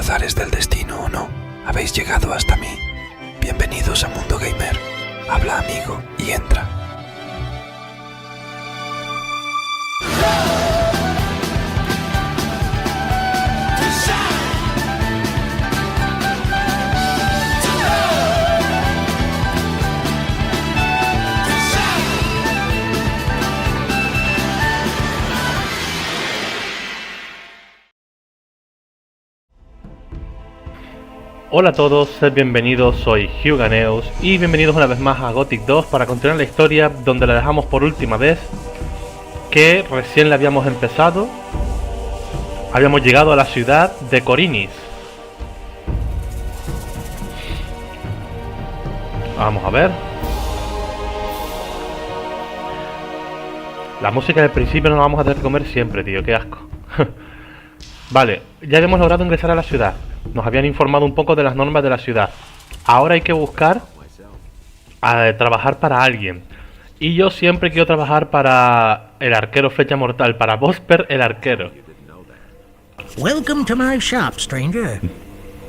azares del destino o no, habéis llegado hasta mí. Bienvenidos a Mundo Gamer. Habla amigo y entra. Hola a todos, sed bienvenidos, soy Xardas y bienvenidos una vez más a Gothic 2 para continuar la historia donde la dejamos por última vez, que recién la habíamos empezado. Habíamos llegado a la ciudad de Khorinis. Vamos a ver. La música del principio no la vamos a tener que comer siempre, tío, qué asco. Vale, ya hemos logrado ingresar a la ciudad. Nos habían informado un poco de las normas de la ciudad. Ahora hay que buscar trabajar para alguien. Y yo siempre quiero trabajar para el arquero flecha mortal, para Vosper el arquero. Welcome to my shop, stranger.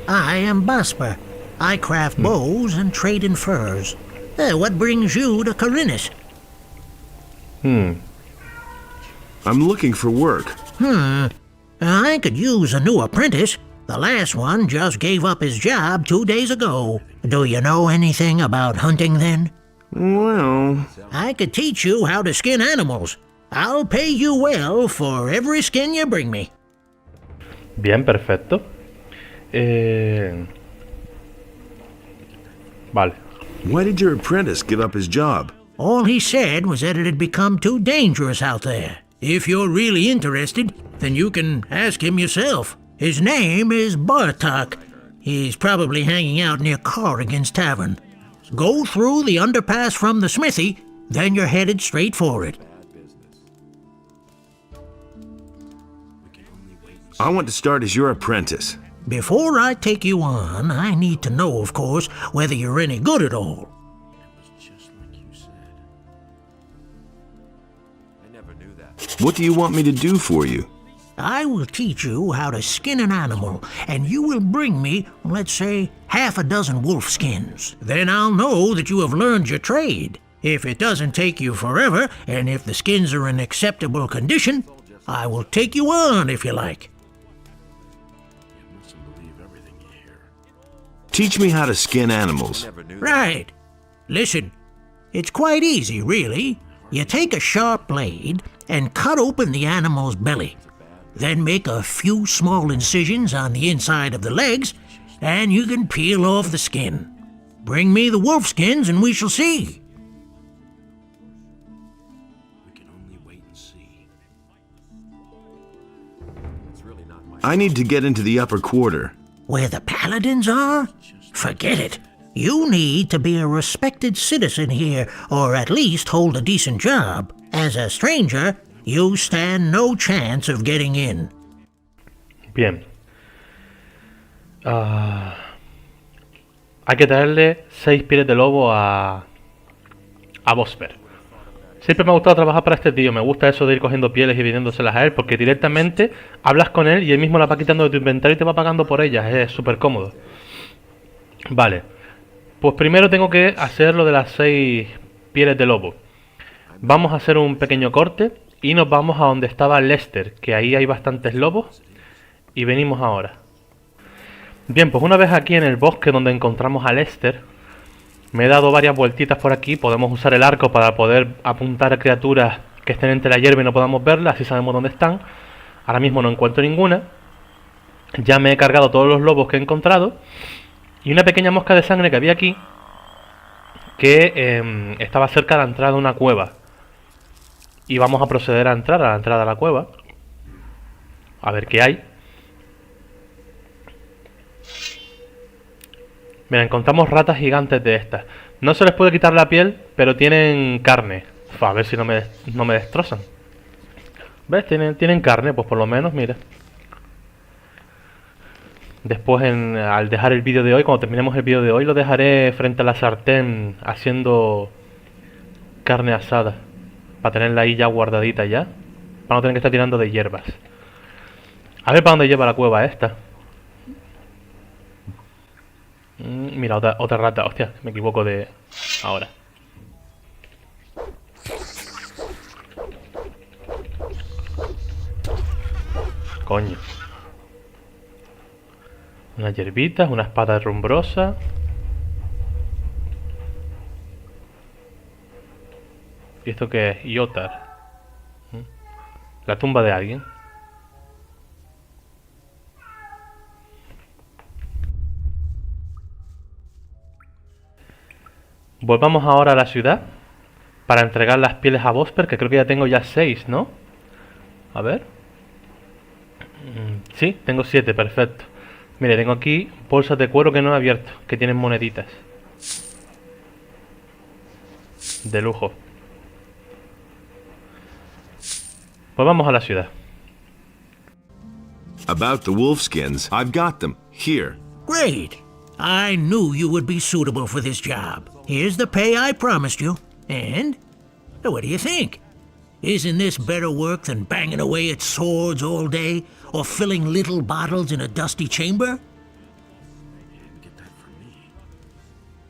I am Vosper. I craft bows and trade in furs. What brings you to Khorinis? I'm looking for work. I could use a new apprentice. The last one just gave up his job 2 days ago. Do you know anything about hunting then? Well, I could teach you how to skin animals. I'll pay you well for every skin you bring me. Bien, perfecto. Vale. why did your apprentice give up his job? All he said was that it had become too dangerous out there. If you're really interested, then you can ask him yourself. His name is Bartok. He's probably hanging out near Corrigan's Tavern. Go through the underpass from the smithy, then you're headed straight for it. I want to start as your apprentice. Before I take you on, I need to know, of course, whether you're any good at all. What do you want me to do for you? I will teach you how to skin an animal, and you will bring me, let's say, 6 wolf skins. Then I'll know that you have learned your trade. If it doesn't take you forever, and if the skins are in acceptable condition, I will take you on if you like. Teach me how to skin animals. Right. Listen, it's quite easy, really. You take a sharp blade and cut open the animal's belly. Then make a few small incisions on the inside of the legs, and you can peel off the skin. Bring me the wolf skins and we shall see. I need to get into the upper quarter. Where the paladins are? Forget it. You need to be a respected citizen here, or at least hold a decent job. As a stranger, you stand no chance of getting in. Bien. Hay que traerle 6 pieles de lobo a Vosper. Siempre me ha gustado trabajar para este tío. Me gusta eso de ir cogiendo pieles y vendiéndoselas a él, porque directamente hablas con él y él mismo las va quitando de tu inventario y te va pagando por ellas. Es súper cómodo. Vale. Pues primero tengo que hacer lo de las 6 pieles de lobo. Vamos a hacer un pequeño corte y nos vamos a donde estaba Lester, que ahí hay bastantes lobos. Y venimos ahora. Bien, pues una vez aquí en el bosque donde encontramos a Lester, me he dado varias vueltitas por aquí. Podemos usar el arco para poder apuntar a criaturas que estén entre la hierba y no podamos verlas, así sabemos dónde están. Ahora mismo no encuentro ninguna. Ya me he cargado todos los lobos que he encontrado. Y una pequeña mosca de sangre que había aquí, que estaba cerca de la entrada de una cueva. Y vamos a proceder a entrar a la entrada de la cueva. A ver qué hay. Mira, encontramos ratas gigantes de estas. No se les puede quitar la piel, pero tienen carne. A ver si no me destrozan. ¿Ves? Tienen carne, pues por lo menos, mira. Después, al dejar el vídeo de hoy, cuando terminemos el vídeo de hoy, lo dejaré frente a la sartén haciendo carne asada. Para tenerla ahí ya guardadita ya. Para no tener que estar tirando de hierbas. A ver para dónde lleva la cueva esta. Mira, otra rata. Hostia, me equivoco de... Ahora. Coño. Unas hierbitas, una espada rumbrosa. ¿Y esto qué es? Iotar. La tumba de alguien. Volvamos ahora a la ciudad para entregar las pieles a Vosper, que creo que ya tengo ya 6, ¿no? A ver. Sí, tengo 7, perfecto. Mire, tengo aquí bolsas de cuero que no he abierto, que tienen moneditas. De lujo. Pues vamos a la ciudad. About the wolfskins, I've got them. Here. Great. I knew you would be suitable for this job. Here's the pay I promised you. And what do you think? Isn't this better work than banging away at swords all day or filling little bottles in a dusty chamber?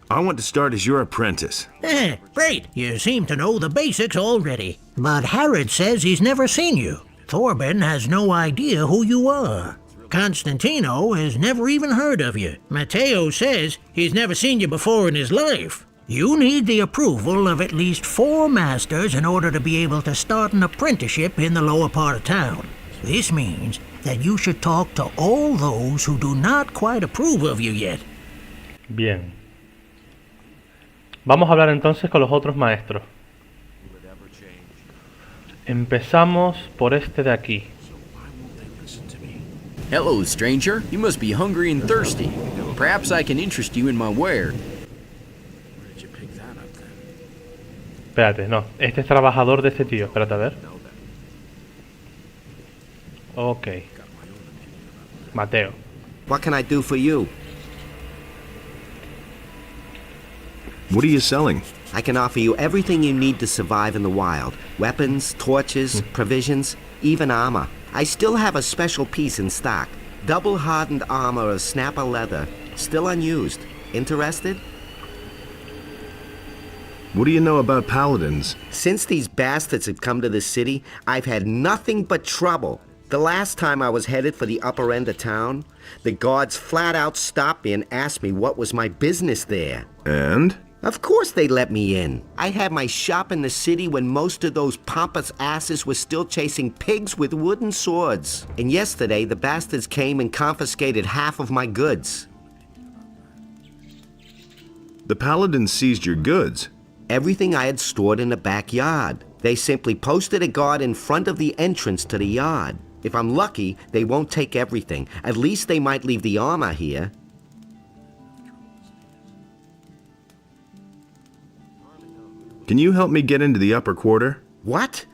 I want to start as your apprentice. Great. You seem to know the basics already. But Harrod says he's never seen you. Thorben has no idea who you are. Constantino has never even heard of you. Matteo says he's never seen you before in his life. You need the approval of at least 4 masters in order to be able to start an apprenticeship in the lower part of town. This means that you should talk to all those who do not quite approve of you yet. Bien. Vamos a hablar entonces con los otros maestros. Empezamos por este de aquí. Hello, stranger. You must be hungry and thirsty. Perhaps I can interest you in my ware. Espérate, no. Este es trabajador de este tío. Espérate, a ver. Ok. Mateo. What can I do for you? What are you selling? I can offer you everything you need to survive in the wild. Weapons, torches, provisions, even armor. I still have a special piece in stock. Double-hardened armor of snapper leather. Still unused. Interested? What do you know about paladins? Since these bastards have come to this city, I've had nothing but trouble. The last time I was headed for the upper end of town, the guards flat out stopped me and asked me what was my business there. And? Of course they let me in. I had my shop in the city when most of those pompous asses were still chasing pigs with wooden swords. And yesterday, the bastards came and confiscated half of my goods. The paladins seized your goods. Everything I had stored in the backyard. They simply posted a guard in front of the entrance to the yard. If I'm lucky, they won't take everything. At least they might leave the armor here. Can you help me get into the upper quarter? What?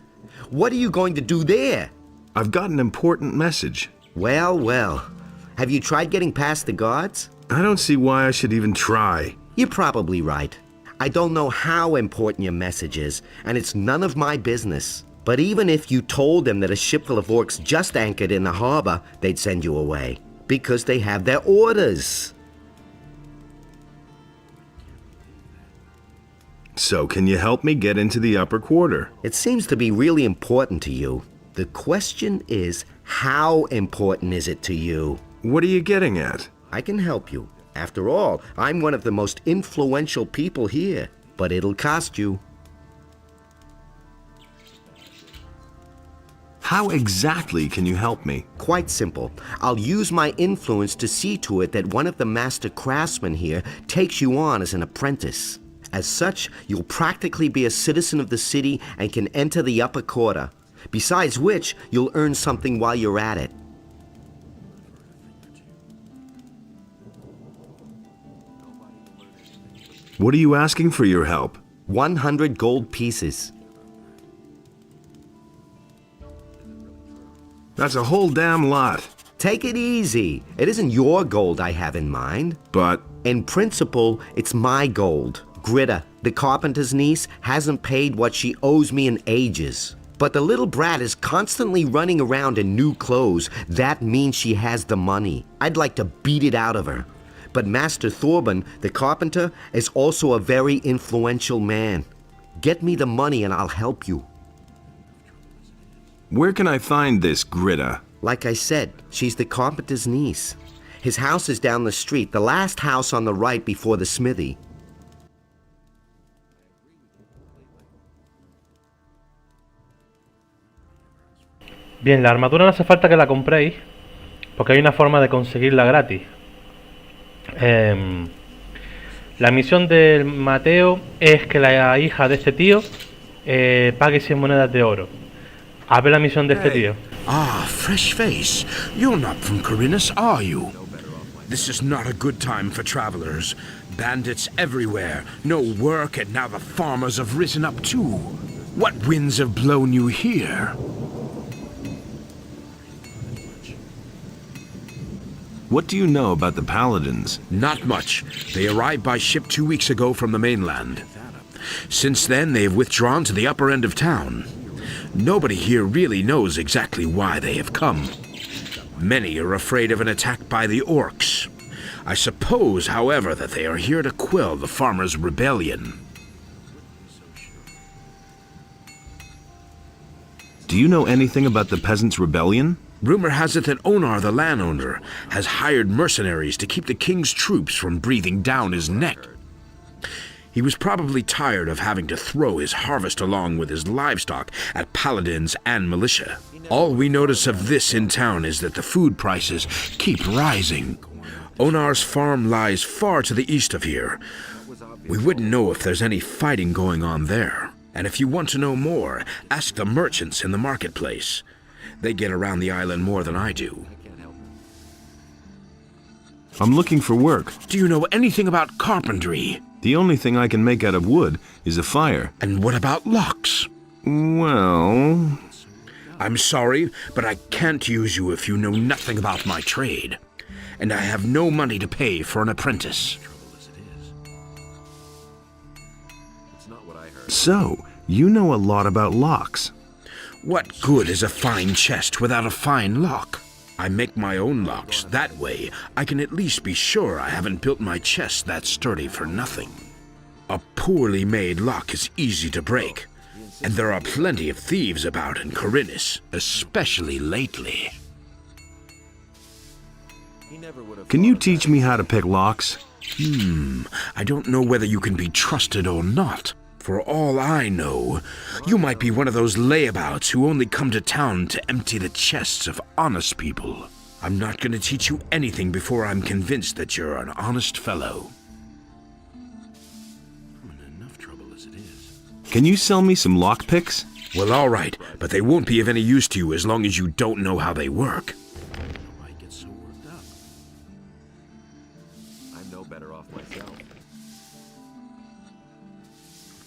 What are you going to do there? I've got an important message. Well, well. Have you tried getting past the guards? I don't see why I should even try. You're probably right. I don't know how important your message is, and it's none of my business. But even if you told them that a ship full of orcs just anchored in the harbor, they'd send you away. Because they have their orders. So can you help me get into the upper quarter? It seems to be really important to you. The question is, how important is it to you? What are you getting at? I can help you. After all, I'm one of the most influential people here. But it'll cost you. How exactly can you help me? Quite simple. I'll use my influence to see to it that one of the master craftsmen here takes you on as an apprentice. As such, you'll practically be a citizen of the city and can enter the upper quarter. Besides which, you'll earn something while you're at it. What are you asking for your help? 100 gold pieces. That's a whole damn lot. Take it easy. It isn't your gold I have in mind. But In principle, it's my gold. Gritta, the carpenter's niece, hasn't paid what she owes me in ages. But the little brat is constantly running around in new clothes. That means she has the money. I'd like to beat it out of her. But Master Thorben, the carpenter, is also a very influential man. Get me the money and I'll help you. Where can I find this Greta? Like I said, she's the carpenter's niece. His house is down the street, the last house on the right before the smithy. Bien, la armadura no hace falta que la compréis, porque hay una forma de conseguirla gratis. La misión del Mateo es que la hija de este tío pague 100 monedas de oro. A ver la misión de este tío. Ah, fresh face. You're not from Khorinis, are you? This is not a good time for travelers. Bandits everywhere, no work, and now the farmers have risen up too. What winds have blown you here? What do you know about the Paladins? Not much. They arrived by ship 2 weeks ago from the mainland. Since then, they have withdrawn to the upper end of town. Nobody here really knows exactly why they have come. Many are afraid of an attack by the orcs. I suppose, however, that they are here to quell the farmers' rebellion. Do you know anything about the Peasants' Rebellion? Rumor has it that Onar, the landowner, has hired mercenaries to keep the king's troops from breathing down his neck. He was probably tired of having to throw his harvest along with his livestock at paladins and militia. All we notice of this in town is that the food prices keep rising. Onar's farm lies far to the east of here. We wouldn't know if there's any fighting going on there. And if you want to know more, ask the merchants in the marketplace. They get around the island more than I do. I'm looking for work. Do you know anything about carpentry? The only thing I can make out of wood is a fire. And what about locks? Well... I'm sorry, but I can't use you if you know nothing about my trade. And I have no money to pay for an apprentice. So, you know a lot about locks. What good is a fine chest without a fine lock? I make my own locks. That way, I can at least be sure I haven't built my chest that sturdy for nothing. A poorly made lock is easy to break, and there are plenty of thieves about in Khorinis, especially lately. Can you teach me how to pick locks? I don't know whether you can be trusted or not. For all I know, you might be one of those layabouts who only come to town to empty the chests of honest people. I'm not going to teach you anything before I'm convinced that you're an honest fellow. I'm in enough trouble as it is. Can you sell me some lockpicks? Well, all right, but they won't be of any use to you as long as you don't know how they work. I get so worked up. I'm no better off myself.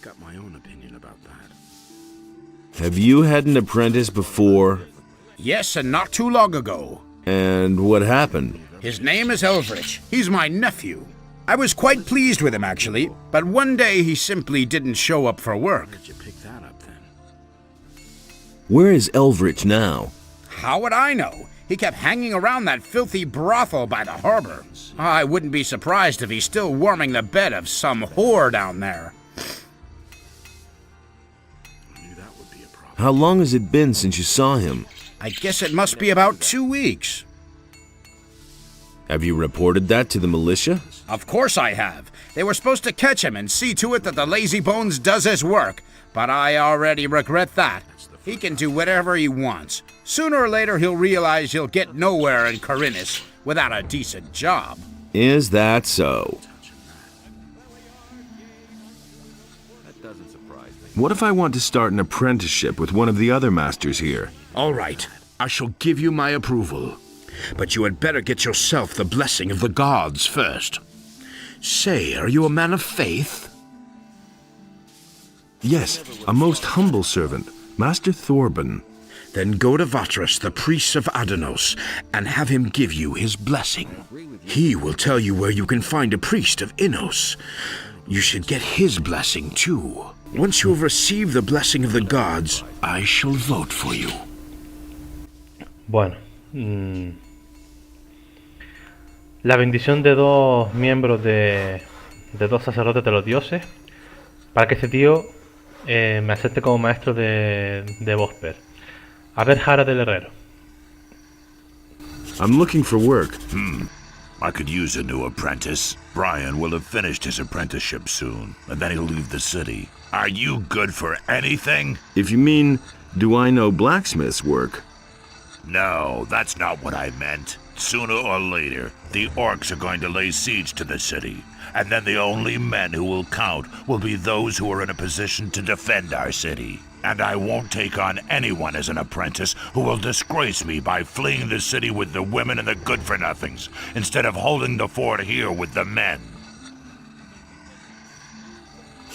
Got my own opinion about that. Have you had an apprentice before? Yes, and not too long ago. And what happened? His name is Elvrich. He's my nephew. I was quite pleased with him, actually, but one day he simply didn't show up for work. Where did you pick that up, then? Where is Elvrich now? How would I know? He kept hanging around that filthy brothel by the harbor. I wouldn't be surprised if he's still warming the bed of some whore down there. How long has it been since you saw him? I guess it must be about 2 weeks. Have you reported that to the militia? Of course I have. They were supposed to catch him and see to it that the lazy bones does his work, but I already regret that. He can do whatever he wants. Sooner or later he'll realize he'll get nowhere in Khorinis without a decent job. Is that so? What if I want to start an apprenticeship with one of the other masters here? All right, I shall give you my approval. But you had better get yourself the blessing of the gods first. Say, are you a man of faith? Yes, a most humble servant, Master Thorben. Then go to Vatras, the priest of Adanos, and have him give you his blessing. He will tell you where you can find a priest of Innos. You should get his blessing, too. Once you have received the blessing of the gods, I shall vote for you. Bueno. la bendición de dos miembros de dos sacerdotes de los dioses para que este tío me acepte como maestro de Vosper. A ver, Jara del Herrero. I'm looking for work. I could use a new apprentice. Brian will have finished his apprenticeship soon, and then he'll leave the city. Are you good for anything? If you mean, do I know blacksmith's work? No, that's not what I meant. Sooner or later, the orcs are going to lay siege to the city, and then the only men who will count will be those who are in a position to defend our city. And I won't take on anyone as an apprentice who will disgrace me by fleeing the city with the women and the good-for-nothings, instead of holding the fort here with the men.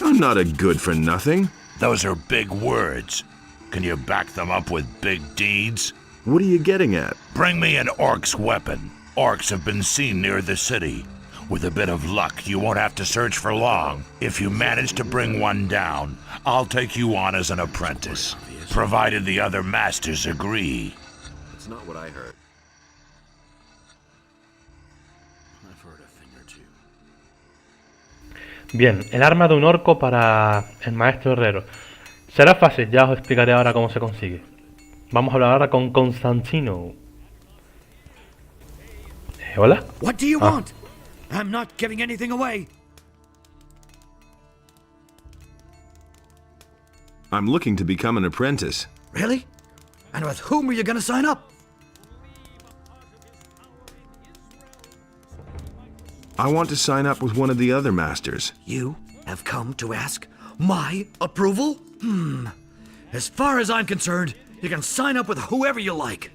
I'm not a good-for-nothing. Those are big words. Can you back them up with big deeds? What are you getting at? Bring me an orc's weapon. Orcs have been seen near the city. With a bit of luck, you won't have to search for long. If you manage to bring one down, I'll take you on as an apprentice, provided the other masters agree. That's not what I heard. I've heard a thing or two. Bien, el arma de un orco para el maestro herrero. Será fácil, ya os explicaré ahora cómo se consigue. Vamos a hablar ahora con Constantino. ¿Hola? What do you want? I'm not giving anything away. I'm looking to become an apprentice. Really? And with whom are you gonna sign up? I want to sign up with one of the other masters. You have come to ask my approval? As far as I'm concerned, you can sign up with whoever you like.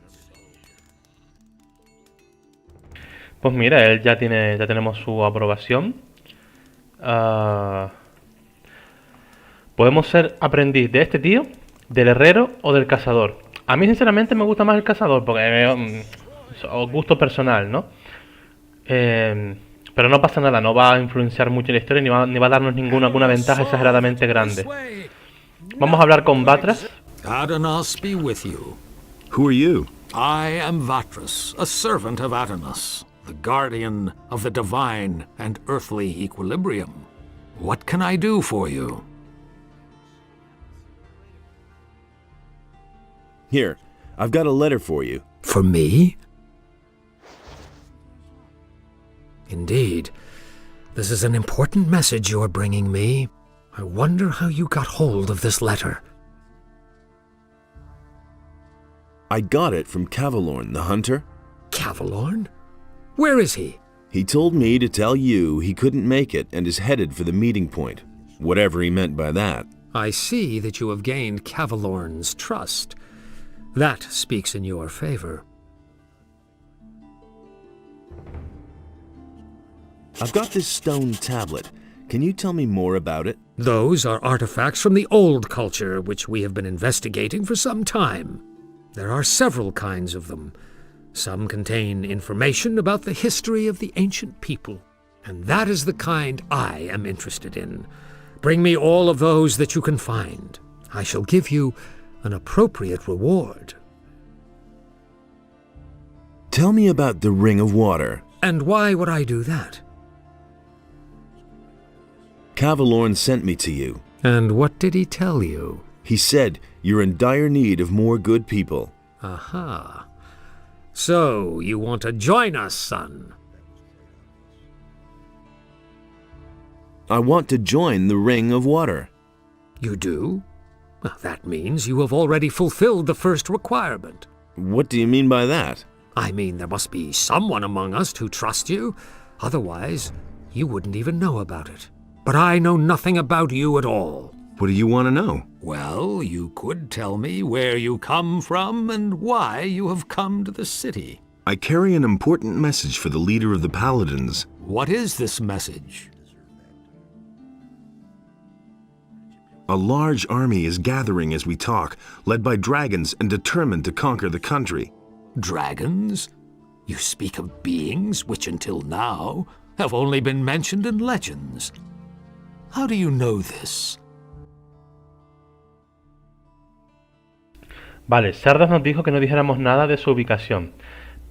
Pues mira, él ya tenemos su aprobación. Podemos ser aprendiz de este tío, del herrero o del cazador. A mí sinceramente me gusta más el cazador porque es gusto personal, ¿no? Pero no pasa nada, no va a influenciar mucho la historia ni va a darnos alguna ventaja exageradamente grande. Vamos a hablar con Vatras. Adanos be with you. Who are you? I am Vatras, a servant of Adanos, the guardian of the divine and earthly equilibrium. What can I do for you? Here, I've got a letter for you. For me? Indeed. This is an important message you're bringing me. I wonder how you got hold of this letter. I got it from Cavalorn, the hunter. Cavalorn? Where is he? He told me to tell you he couldn't make it and is headed for the meeting point. Whatever he meant by that. I see that you have gained Cavalorn's trust. That speaks in your favor. I've got this stone tablet. Can you tell me more about it? Those are artifacts from the old culture, which we have been investigating for some time. There are several kinds of them. Some contain information about the history of the ancient people, and that is the kind I am interested in. Bring me all of those that you can find. I shall give you an appropriate reward. Tell me about the Ring of Water. And why would I do that? Cavalorn sent me to you. And what did he tell you? He said you're in dire need of more good people. Aha. So, you want to join us, son? I want to join the Ring of Water. You do? Well, that means you have already fulfilled the first requirement. What do you mean by that? I mean, there must be someone among us who trusts you. Otherwise, you wouldn't even know about it. But I know nothing about you at all. What do you want to know? Well, you could tell me where you come from and why you have come to the city. I carry an important message for the leader of the Paladins. What is this message? A large army is gathering as we talk, led by dragons and determined to conquer the country. Dragons? You speak of beings which until now have only been mentioned in legends. How do you know this? Vale, Xardas nos dijo que no dijéramos nada de su ubicación,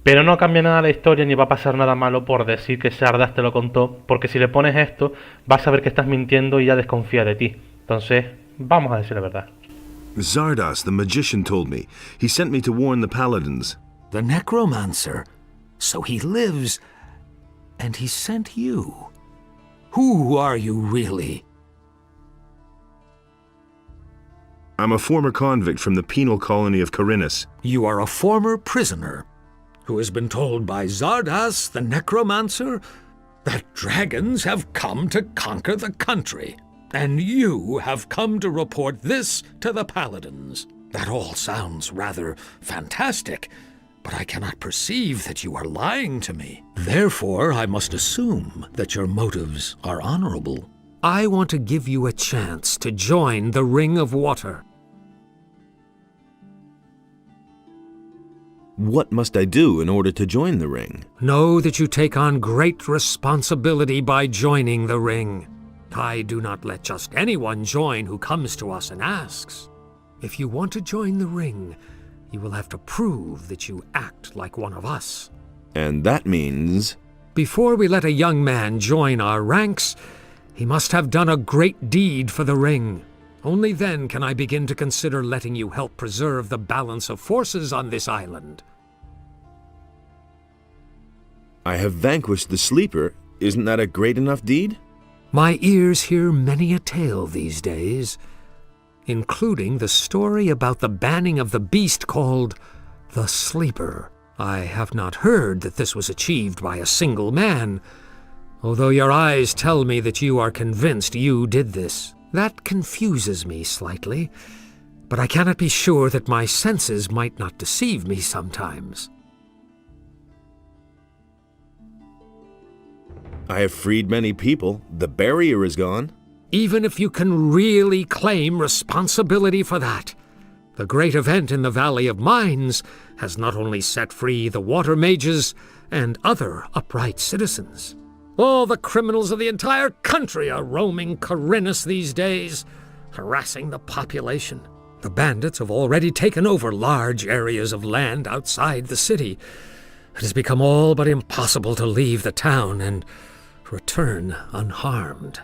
Pero no cambia nada la historia ni va a pasar nada malo por decir que Xardas te lo contó, porque si le pones esto, vas a ver que estás mintiendo y ya desconfía de ti. Entonces, vamos a decir la verdad. Xardas, the magician, told me. He sent me to warn the paladins. The necromancer. So he lives, and he sent you. Who are you really? I'm a former convict from the penal colony of Khorinis. You are a former prisoner who has been told by Xardas, the necromancer, that dragons have come to conquer the country, and you have come to report this to the paladins. That all sounds rather fantastic, but I cannot perceive that you are lying to me. Therefore, I must assume that your motives are honorable. I want to give you a chance to join the Ring of Water. What must I do in order to join the ring? Know that you take on great responsibility by joining the ring. I do not let just anyone join who comes to us and asks. If you want to join the ring, you will have to prove that you act like one of us. And that means... Before we let a young man join our ranks, he must have done a great deed for the ring. Only then can I begin to consider letting you help preserve the balance of forces on this island. I have vanquished the sleeper. Isn't that a great enough deed? My ears hear many a tale these days, including the story about the banning of the beast called the Sleeper. I have not heard that this was achieved by a single man, although your eyes tell me that you are convinced you did this. That confuses me slightly, but I cannot be sure that my senses might not deceive me sometimes. I have freed many people. The barrier is gone. Even if you can really claim responsibility for that, the great event in the Valley of Mines has not only set free the water mages and other upright citizens. All the criminals of the entire country are roaming Khorinis these days, harassing the population. The bandits have already taken over large areas of land outside the city. It has become all but impossible to leave the town and return unharmed.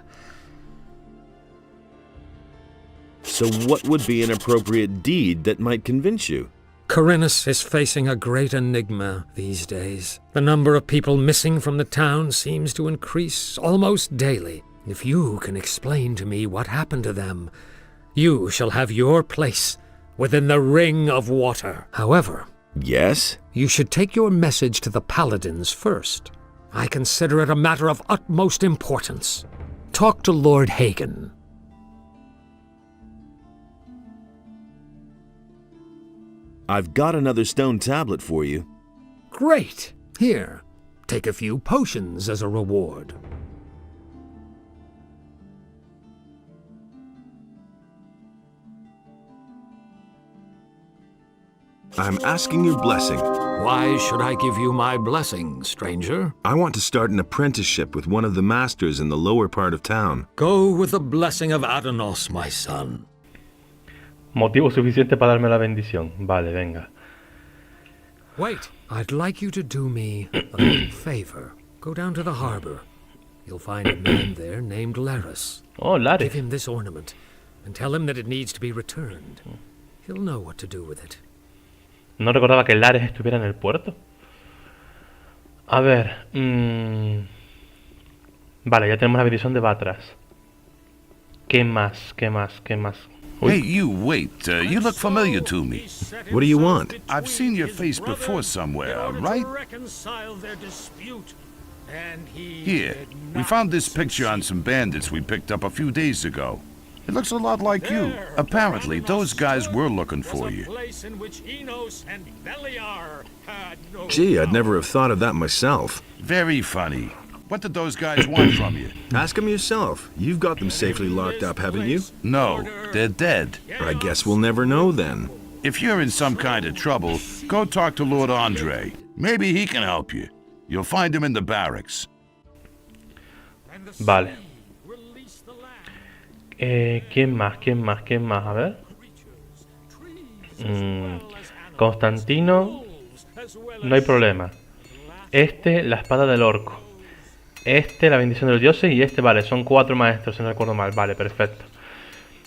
So what would be an appropriate deed that might convince you? Khorinis is facing a great enigma these days. The number of people missing from the town seems to increase almost daily. If you can explain to me what happened to them, you shall have your place within the Ring of Water. However, yes? You should take your message to the paladins first. I consider it a matter of utmost importance. Talk to Lord Hagen. I've got another stone tablet for you. Great! Here, take a few potions as a reward. I'm asking your blessing. Why should I give you my blessing, stranger? I want to start an apprenticeship with one of the masters in the lower part of town. Go with the blessing of Adanos, my son. Motivo suficiente para darme la bendición. Vale, venga. Wait, I'd like you to do me a little favor. Go down to the harbor. You'll find a man there named Laris. Oh, Laris. Give him this ornament and tell him that it needs to be returned. He'll know what to do with it. No recordaba que Lares estuviera en el puerto. A ver. Vale, ya tenemos la bendición de Batras. ¿Qué más? ¿Qué más? ¿Qué más? Hey, you, wait. You look familiar to me. What do you want? I've seen your face before somewhere, right? Here, we found this picture on some bandits we picked up a few days ago. It looks a lot like you. Apparently, those guys were looking for you. Gee, I'd never have thought of that myself. Very funny. What did those guys want from you? Ask them yourself. You've got them safely locked up, haven't you? No, they're dead. I guess we'll never know then. If you're in some kind of trouble, go talk to Lord Andre. Maybe he can help you. You'll find him in the barracks. Vale. ¿Quién más? ¿Quién más? ¿Quién más? A ver. Constantino no hay problema. Este, la espada del orco. Este, la bendición de los dioses. Y este, vale, son 4 maestros, si no recuerdo mal. Vale, perfecto.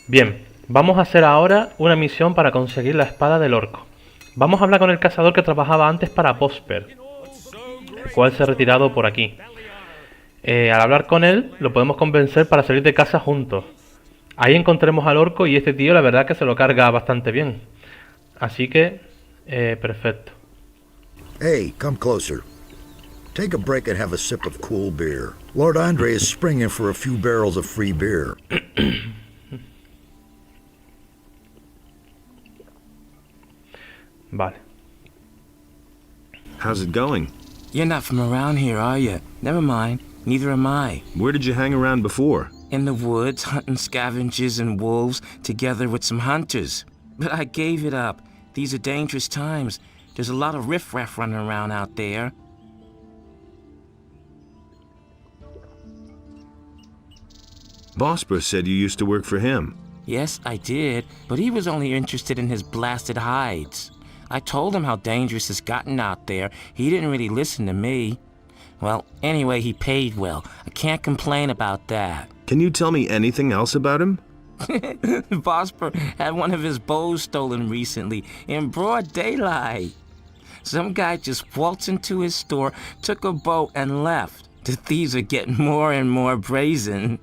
Bien, vamos a hacer ahora una misión para conseguir la espada del orco. Vamos a hablar con el cazador que trabajaba antes para Vosper, el cual se ha retirado por aquí. Al hablar con él, lo podemos convencer para salir de casa juntos. Ahí encontremos al orco y este tío la verdad que se lo carga bastante bien. Así que, perfecto. Hey, come closer. Take a break and have a sip of cool beer. Lord Andre is springing for a few barrels of free beer. Vale. How's it going? You're not from around here, are you? Never mind. Neither am I. Where did you hang around before? In the woods, hunting scavengers and wolves together with some hunters. But I gave it up. These are dangerous times. There's a lot of riffraff running around out there. Vosper said you used to work for him. Yes, I did, but he was only interested in his blasted hides. I told him how dangerous it's gotten out there. He didn't really listen to me. Well, anyway, he paid well. I can't complain about that. Can you tell me anything else about him? Vosper had one of his bows stolen recently in broad daylight. Some guy just waltzed into his store, took a bow, and left. The thieves are getting more and more brazen.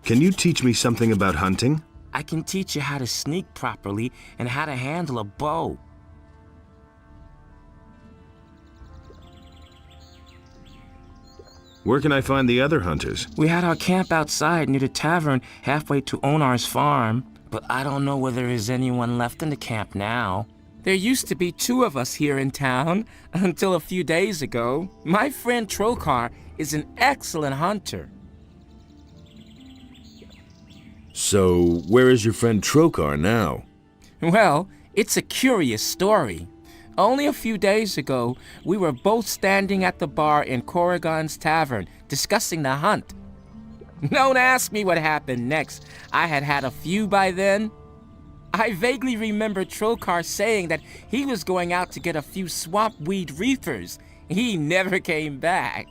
Can you teach me something about hunting? I can teach you how to sneak properly and how to handle a bow. Where can I find the other hunters? We had our camp outside near the tavern halfway to Onar's farm, but I don't know whether there is anyone left in the camp now. There used to be 2 of us here in town until a few days ago. My friend Trokar is an excellent hunter. So, where is your friend Trokar now? Well, it's a curious story. Only a few days ago, we were both standing at the bar in Corrigan's tavern, discussing the hunt. Don't ask me what happened next. I had had a few by then. I vaguely remember Trokar saying that he was going out to get a few swamp weed reefers. He never came back.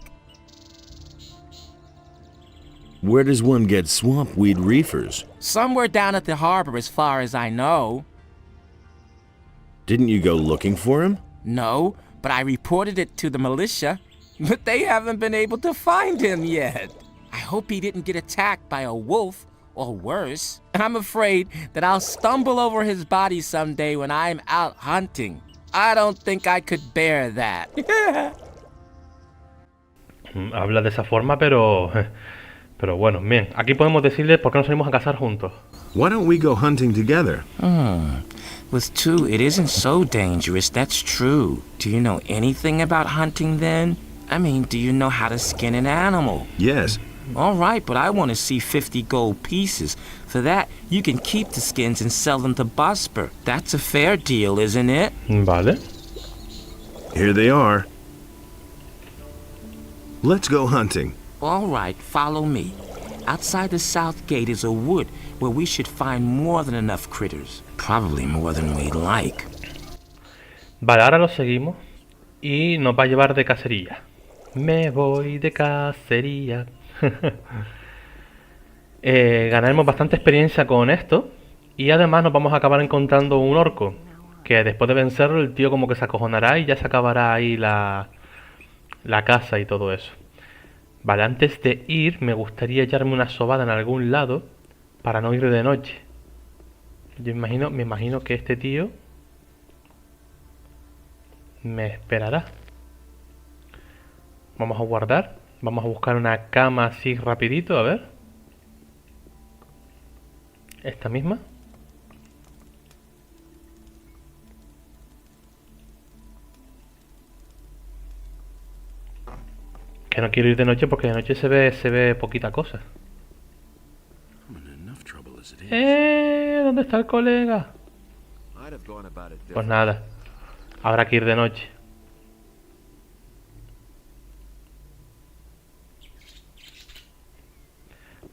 Where does one get swamp weed reefers? Somewhere down at the harbor as far as I know. Didn't you go looking for him? No, but I reported it to the militia. But they haven't been able to find him yet. I hope he didn't get attacked by a wolf, or worse. I'm afraid that I'll stumble over his body someday when I'm out hunting. I don't think I could bear that. Habla de esa forma, pero bueno, bien. Aquí podemos decirle por qué no salimos a cazar juntos. Why don't we go hunting together? With 2, it isn't so dangerous, that's true. Do you know anything about hunting then? I mean, do you know how to skin an animal? Yes. All right, but I want to see 50 gold pieces. For that, you can keep the skins and sell them to Vosper. That's a fair deal, isn't it? Vale. Here they are. Let's go hunting. All right, follow me. Outside the south gate is a wood where we should find more than enough critters. Probably more than we'd like. Vale, ahora lo seguimos y nos va a llevar de cacería. Me voy de cacería. Ganaremos bastante experiencia con esto y además nos vamos a acabar encontrando un orco que después de vencerlo el tío como que se acojonará y ya se acabará ahí la casa y todo eso. Vale, antes de ir me gustaría echarme una sobada en algún lado para no ir de noche. Me imagino que este tío me esperará. Vamos a guardar. Vamos a buscar una cama así rapidito, a ver. Esta misma. Que no quiero ir de noche porque de noche se ve poquita cosa. ¿Dónde está el colega? Pues nada, habrá que ir de noche.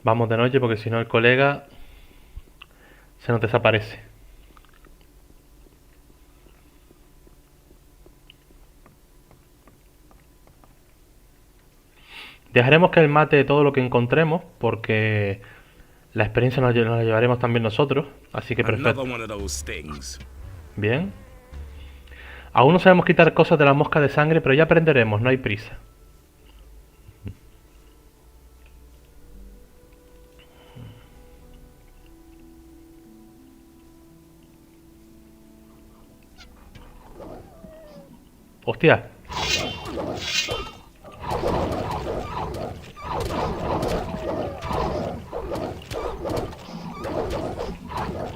Vamos de noche porque si no el colega se nos desaparece. Dejaremos que él mate todo lo que encontremos, porque la experiencia nos la llevaremos también nosotros. Así que perfecto. Bien. Aún no sabemos quitar cosas de la mosca de sangre, pero ya aprenderemos, no hay prisa. Hostia.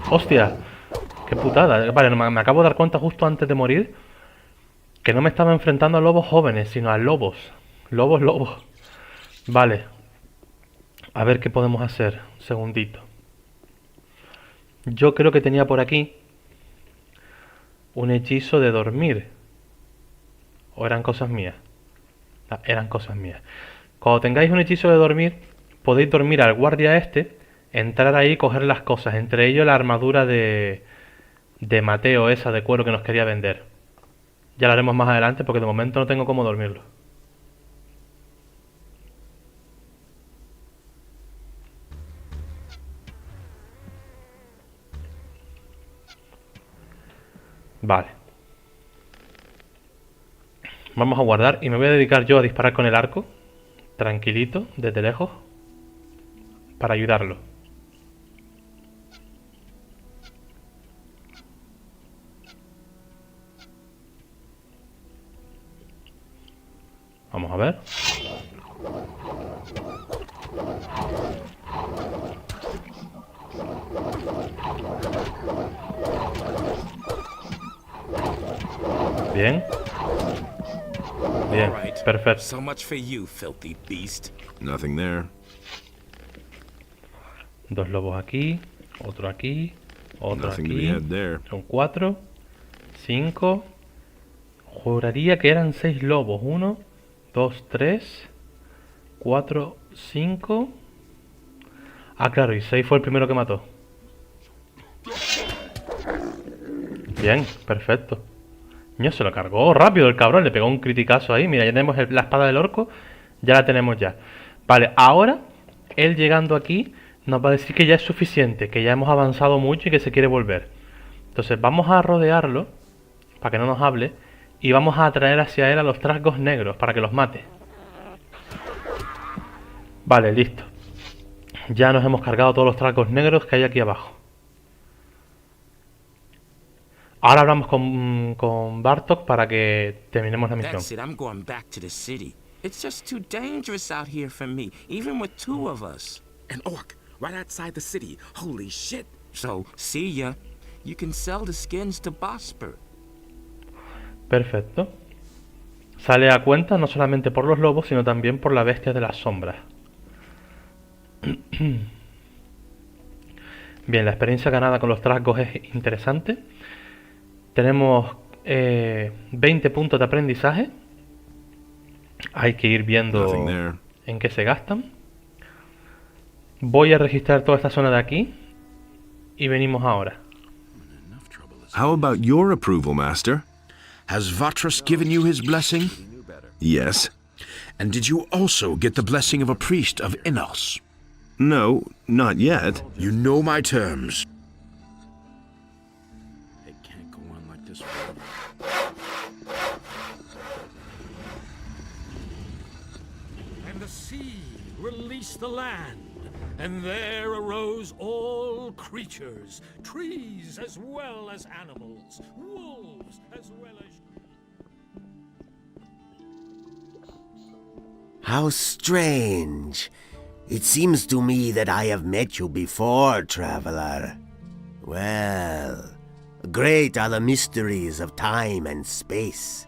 Hostia. Qué putada. Vale, me acabo de dar cuenta justo antes de morir que no me estaba enfrentando a lobos jóvenes, sino a lobos. Lobos. Vale. A ver qué podemos hacer. Un segundito. Yo creo que tenía por aquí un hechizo de dormir. ¿O eran cosas mías? Ah, eran cosas mías. Cuando tengáis un hechizo de dormir, podéis dormir al guardia este, entrar ahí y coger las cosas. Entre ellos la armadura de Mateo, esa de cuero que nos quería vender. Ya la haremos más adelante porque de momento no tengo cómo dormirlo. Vale. Vamos a guardar y me voy a dedicar yo a disparar con el arco. Tranquilito, desde lejos. Para ayudarlo. Vamos a ver. Bien. Bien, perfecto. So much for you, filthy beast. Nothing there. Dos lobos aquí, otro aquí, otro Nothing to be aquí. had there. Son 4, 5. Juraría que eran 6 lobos. 1, 2, 3, 4, 5. Ah, claro, y 6 fue el primero que mató. Bien, perfecto. Ño, se lo cargó rápido el cabrón, le pegó un criticazo ahí. Mira, ya tenemos la espada del orco. Ya la tenemos ya. Vale, ahora, él llegando aquí, nos va a decir que ya es suficiente, que ya hemos avanzado mucho y que se quiere volver. Entonces vamos a rodearlo, para que no nos hable, y vamos a atraer hacia él a los trasgos negros, para que los mate. Vale, listo. Ya nos hemos cargado todos los trasgos negros que hay aquí abajo. Ahora hablamos con Bartok para que terminemos la misión. That's it, I'm going back to the city. It's just too dangerous out here for me, even with 2 of us. An orc, right outside the city. Holy shit. So, see ya. You can sell the skins to Bosper. Perfecto. Sale a cuenta no solamente por los lobos, sino también por la bestia de las sombras. Bien, la experiencia ganada con los trasgos es interesante. Tenemos 20 puntos de aprendizaje. Hay que ir viendo en qué se gastan. Voy a registrar toda esta zona de aquí y venimos ahora. How about your approval, Master? Has Vatras given you his blessing? Yes. And did you also get the blessing of a priest of Innos? No, not yet. You know my terms. It can't go on like this. And the sea released the land, and there arose all creatures, trees as well as animals, wolves as well as... How strange. It seems to me that I have met you before, traveler. Well, great are the mysteries of time and space.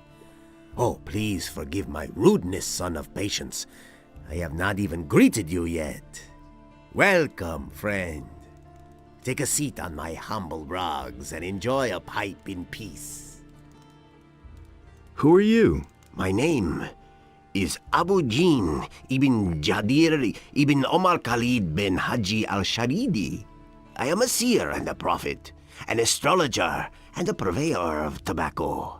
Oh, please forgive my rudeness, son of patience. I have not even greeted you yet. Welcome, friend. Take a seat on my humble rugs and enjoy a pipe in peace. Who are you? My name is Abu Jin ibn Jadir ibn Omar Khalid bin Haji al-Sharidi. I am a seer and a prophet, an astrologer and a purveyor of tobacco.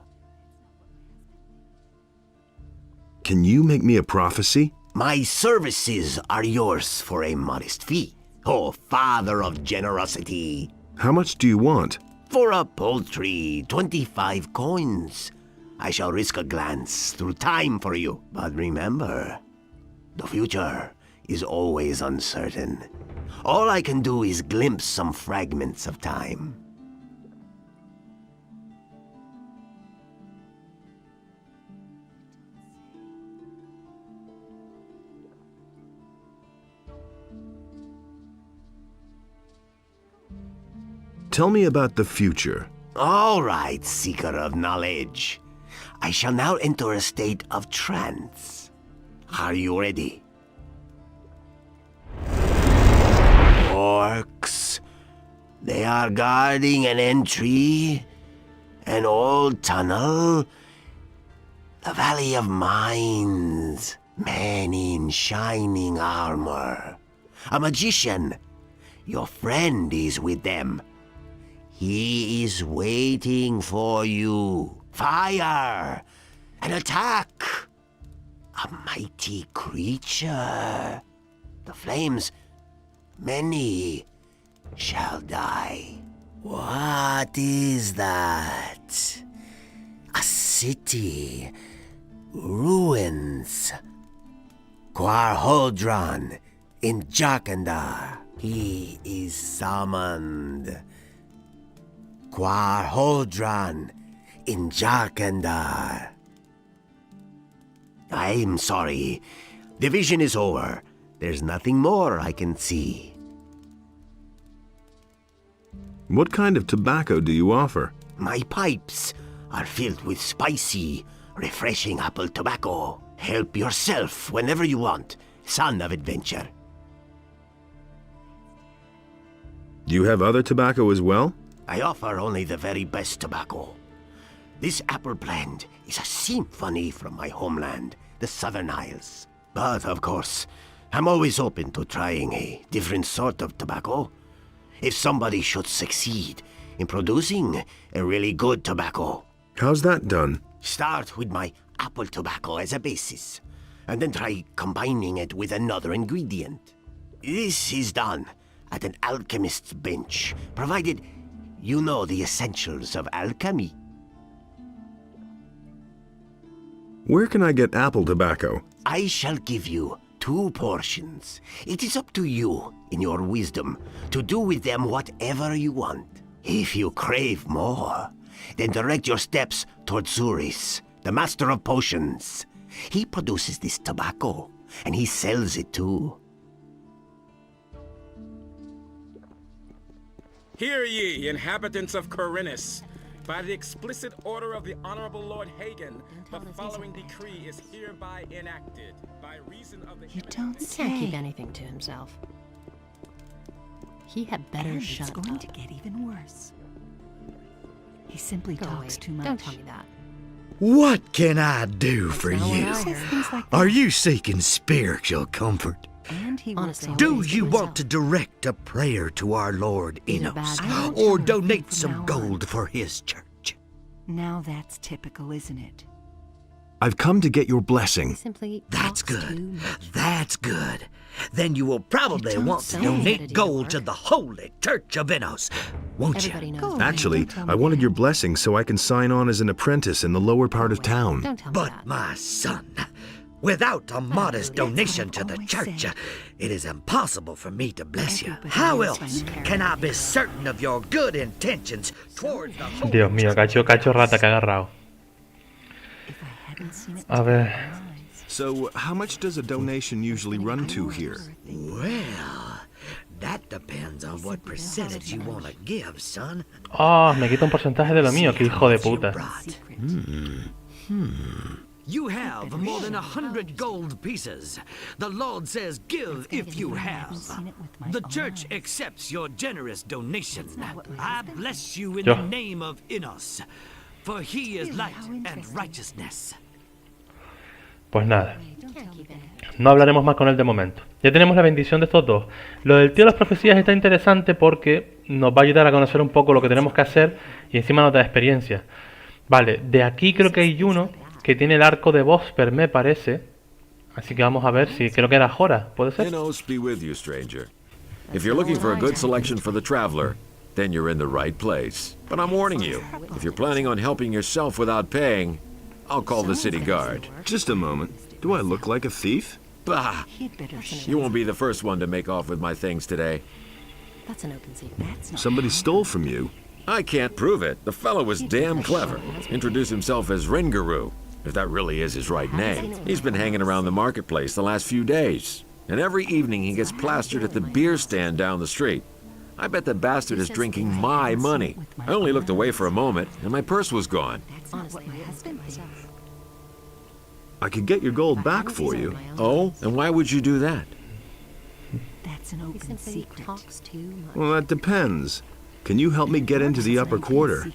Can you make me a prophecy? My services are yours for a modest fee, oh father of generosity. How much do you want? For a paltry 25 coins. I shall risk a glance through time for you. But remember, the future is always uncertain. All I can do is glimpse some fragments of time. Tell me about the future. All right, seeker of knowledge. I shall now enter a state of trance. Are you ready? Orcs. They are guarding an entry, an old tunnel, the Valley of Mines, men in shining armor. A magician. Your friend is with them. He is waiting for you. Fire! An attack! A mighty creature. The flames, many shall die. What is that? A city. Ruins. Quarhodron in Jakandar. He is summoned. Quarhodron in Jakandar. I'm sorry. The vision is over. There's nothing more I can see. What kind of tobacco do you offer? My pipes are filled with spicy, refreshing apple tobacco. Help yourself whenever you want, son of adventure. Do you have other tobacco as well? I offer only the very best tobacco. This apple blend is a symphony from my homeland, the Southern Isles. But, of course, I'm always open to trying a different sort of tobacco. If somebody should succeed in producing a really good tobacco. How's that done? Start with my apple tobacco as a basis, and then try combining it with another ingredient. This is done at an alchemist's bench, provided you know the essentials of alchemy. Where can I get apple tobacco? I shall give you 2 portions. It is up to you, in your wisdom, to do with them whatever you want. If you crave more, then direct your steps toward Zuris, the master of potions. He produces this tobacco, and he sells it too. Hear ye, inhabitants of Khorinis. By the explicit order of the Honorable Lord Hagen, the following decree is hereby enacted. By reason of the... You don't say. He can't keep anything to himself. He had better shut up. It's going to get even worse. He simply talks too much. Don't tell me that. What can I do for you? Are you seeking spiritual comfort? Honestly, do you want to direct a prayer to our Lord Enos, or donate some gold for his church? Now that's typical, isn't it? I've come to get your blessing. That's good. That's good. Then you will probably want to donate gold to the Holy Church of Enos, won't you? Actually, I wanted your blessing so I can sign on as an apprentice in the lower part of town. But my son, without a modest donation to the church, it is impossible for me to bless you. How else can I be certain of your good intentions towards the Holy Dios mío, cacho rata que ha agarrado. A ver. So, how much does a donation usually run to here? Well, that depends on what percentage you want to give, son. Oh, me quita un porcentaje de lo mío, que hijo de puta. You have more than 100 gold pieces. The Lord says give if you have. The church accepts your generous donation. I bless you in the name of Enos, for he is light and righteousness. Pues nada, no hablaremos más con él de momento. Ya tenemos la bendición de estos dos. Lo del tío de las profecías está interesante porque nos va a ayudar a conocer un poco lo que tenemos que hacer y encima nos da experiencia. Vale, de aquí creo que hay uno que tiene el arco de Vosper, me parece. Así que vamos a ver si creo que era hora, ¿puede ser? Enos be with you, stranger. If you're looking for a good selection for the traveler, then you're in the right place. But I'm warning you, if you're planning on helping yourself without paying, I'll call the city guard. Just a moment. Do I look like a thief? Bah! You won't be the first one to make off with my things today. That's an open secret. Somebody stole from you. I can't prove it. The fellow was damn clever. Introduced himself as Ringaroo, if that really is his right name. He's been hanging around the marketplace the last few days. And every evening he gets plastered at the beer stand down the street. I bet the bastard is drinking my money. I only looked away for a moment, and my purse was gone. I could get your gold back for you. Oh? And why would you do that? That's an open secret. Well, that depends. Can you help me get into the upper quarter?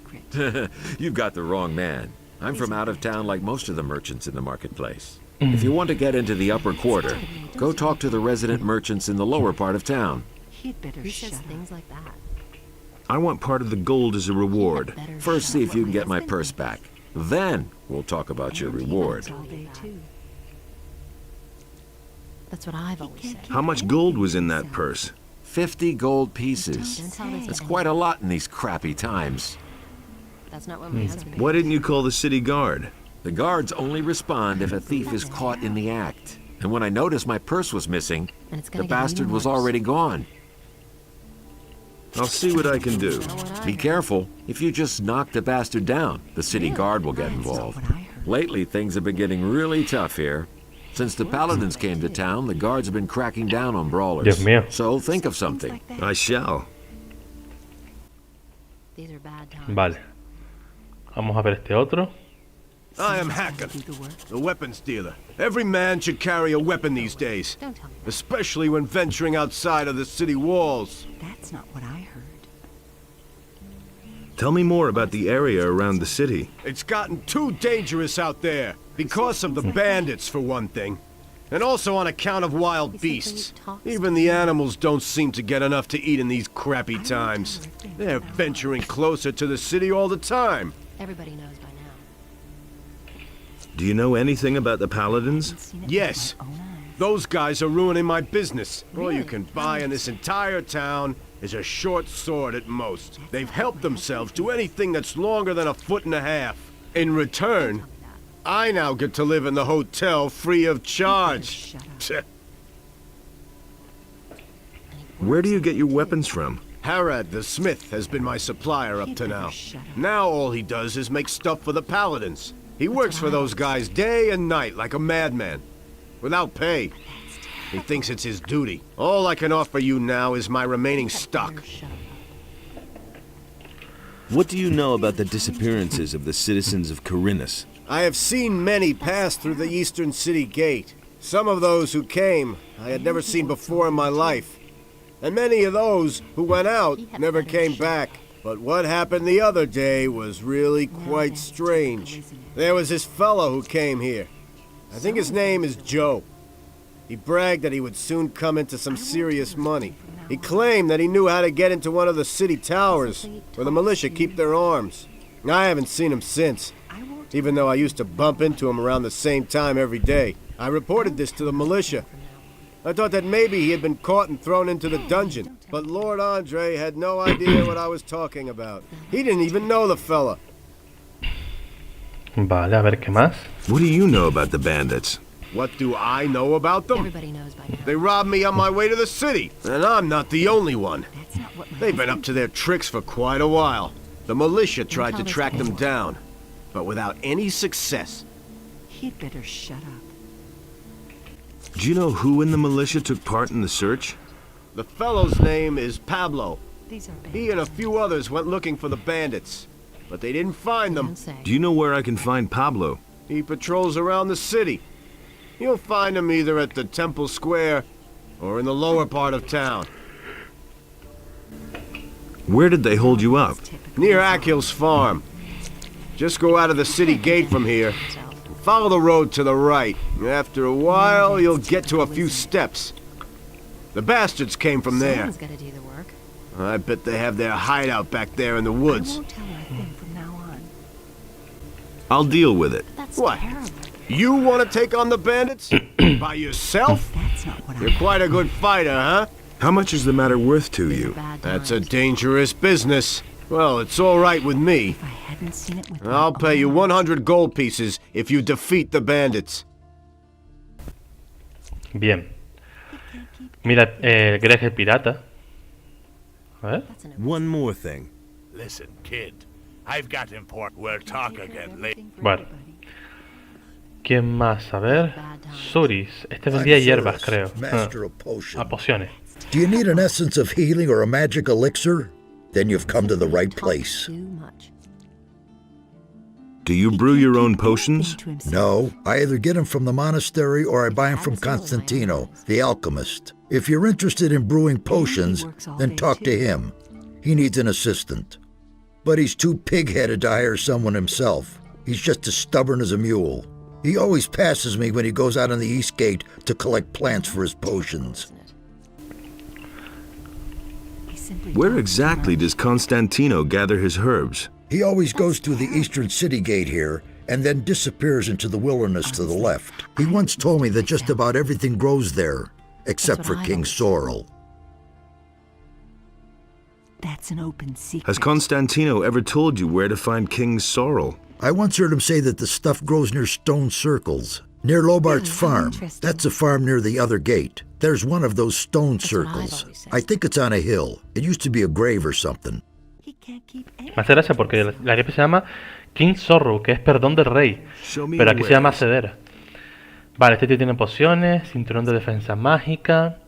You've got the wrong man. I'm from out of town like most of the merchants in the marketplace. If you want to get into the upper quarter, go talk to the resident merchants in the lower part of town. Who says things like that? I want part of the gold as a reward. First, see if you can get my purse back. Then, we'll talk about your reward. That's what I've always said. How much gold was in that purse? 50 gold pieces. That's quite a lot in these crappy times. That's not what my husband. Why didn't you call the city guard? The guards only respond if a thief is caught in the act. And when I noticed my purse was missing, the bastard was already gone. I'll see what I can do. Be careful. If you just knock the bastard down, the city guard will get involved. Lately, things have been getting really tough here. Since the paladins came to town, the guards have been cracking down on brawlers. Dios mío. So think of something. I shall. These are bad times. Vale. Vamos a ver este otro. I am Hacken, the weapons dealer. Every man should carry a weapon these days, especially when venturing outside of the city walls. That's not what I heard. Tell me more about the area around the city. It's gotten too dangerous out there, because of the bandits, for one thing. And also on account of wild beasts. Even the animals don't seem to get enough to eat in these crappy times. They're venturing closer to the city all the time. Everybody knows by now. Do you know anything about the paladins? Yes. Those guys are ruining my business. All you can buy in this entire town is a short sword at most. They've helped themselves to anything that's longer than a foot and a half. In return, I now get to live in the hotel free of charge. Where do you get your weapons from? Harad the smith has been my supplier up to now. Now all he does is make stuff for the paladins. He works for those guys day and night like a madman, without pay. He thinks it's his duty. All I can offer you now is my remaining stock. What do you know about the disappearances of the citizens of Khorinis? I have seen many pass through the eastern city gate. Some of those who came I had never seen before in my life. And many of those who went out never came back. But what happened the other day was really quite strange. There was this fellow who came here. I think his name is Joe. He bragged that he would soon come into some serious money. He claimed that he knew how to get into one of the city towers, where the militia keep their arms. I haven't seen him since, even though I used to bump into him around the same time every day. I reported this to the militia. I thought that maybe he had been caught and thrown into the dungeon, but Lord Andre had no idea what I was talking about. He didn't even know the fella. Vale, a ver qué más. What do you know about the bandits? What do I know about them? Everybody knows by now. They robbed me on my way to the city, and I'm not the only one. They've been up to their tricks for quite a while. The militia tried to track them down, but without any success. He'd better shut up. Do you know who in the militia took part in the search? The fellow's name is Pablo. These are He and a few others went looking for the bandits, but they didn't find them. Do you know where I can find Pablo? He patrols around the city. You'll find him either at the Temple Square or in the lower part of town. Where did they hold you up? Near Akhil's farm. Just go out of the city gate from here. Follow the road to the right. After a while, you'll get to a few steps. The bastards came from there. Someone's gotta do the work. I bet they have their hideout back there in the woods. I won't tell her a thing from now on. I'll deal with it. That's What? terrible. You want to take on the bandits? By yourself? You're quite a good fighter, huh? How much is the matter worth to you? That's a dangerous business. Well, it's all right with me. I'll pay you 100 gold pieces if you defeat the bandits. Bien. Mira, Greg el pirata. A ver. One more thing. Listen, kid. I've got important. We'll talk again later. Bueno. ¿Quién más? A ver. Suris. Este vendía hierbas, creo. A pociones. Do you need an essence of healing or a magic elixir? Then you've come to the right place. Do you brew your own potions? No, I either get them from the monastery or I buy them from Constantino, the alchemist. If you're interested in brewing potions, then talk to him. He needs an assistant. But he's too pig-headed to hire someone himself. He's just as stubborn as a mule. He always passes me when he goes out on the east gate to collect plants for his potions. Where exactly does Constantino gather his herbs? He always goes through the eastern city gate here and then disappears into the wilderness to the left. He once told me that just about everything grows there, except for King Sorrel. That's an open secret. Has Constantino ever told you where to find King Sorrel? I once heard him say that the stuff grows near stone circles, near Lobart's farm. That's a farm near the other gate. There's one of those stone circles. I think it's on a hill. It used to be a grave or something. Me hace gracia porque la gripe se llama King Sorrow, que es perdón del rey. Pero aquí se llama cedera. Vale, este tío tiene pociones, cinturón de defensa mágica.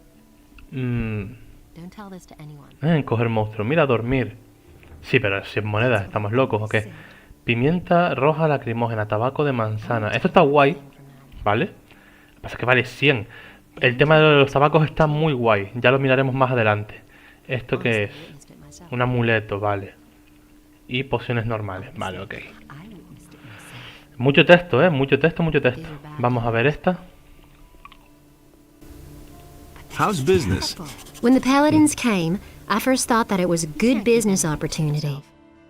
Coger monstruos. Mira, dormir. Sí, pero 100 monedas, estamos locos, ¿o qué? Pimienta roja lacrimógena, tabaco de manzana. Esto está guay, ¿vale? Lo que pasa es que vale 100. El tema de los tabacos está muy guay. Ya lo miraremos más adelante. ¿Esto qué es? Un amuleto, vale. Y pociones normales, vale, ok. Mucho texto, mucho texto, mucho texto. Vamos a ver esta. How's business? When the Paladins came, I first thought that it was a good business opportunity.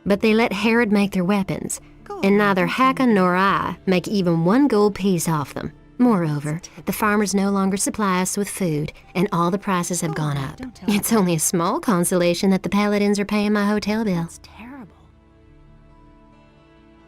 But they let Herod make their weapons, and neither Hakon nor I make even 1 gold piece off them. Moreover, the farmers no longer supply us with food, and all the prices have gone up. It's only a small consolation that the Paladins are paying my hotel bill.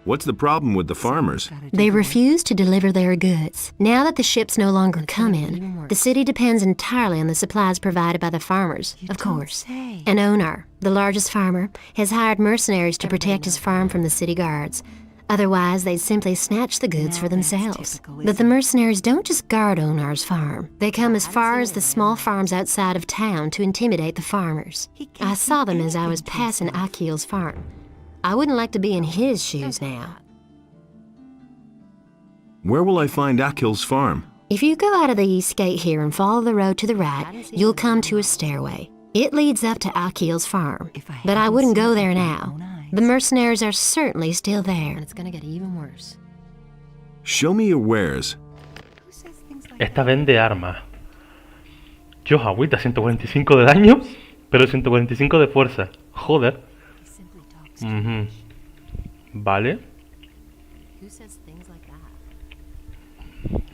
What's the problem with the farmers? They refuse to deliver their goods. Now that the ships no longer come in, the city depends entirely on the supplies provided by the farmers, of course. And Onar, the largest farmer, has hired mercenaries to protect his farm from the city guards. Otherwise, they'd simply snatch the goods for themselves. But the mercenaries don't just guard Onar's farm. They come as far as the small farms outside of town to intimidate the farmers. I saw them as I was passing Akil's farm. I wouldn't like to be in his shoes now. Where will I find Akil's farm? If you go out of the east gate here and follow the road to the right, you'll come to a stairway. It leads up to Akil's farm. But I wouldn't go there now. The mercenaries are certainly still there. And it's gonna get even worse. Show me your wares. Esta vende armas. Dios, agüita, 145 de daño, pero 145 de fuerza. Joder. Vale.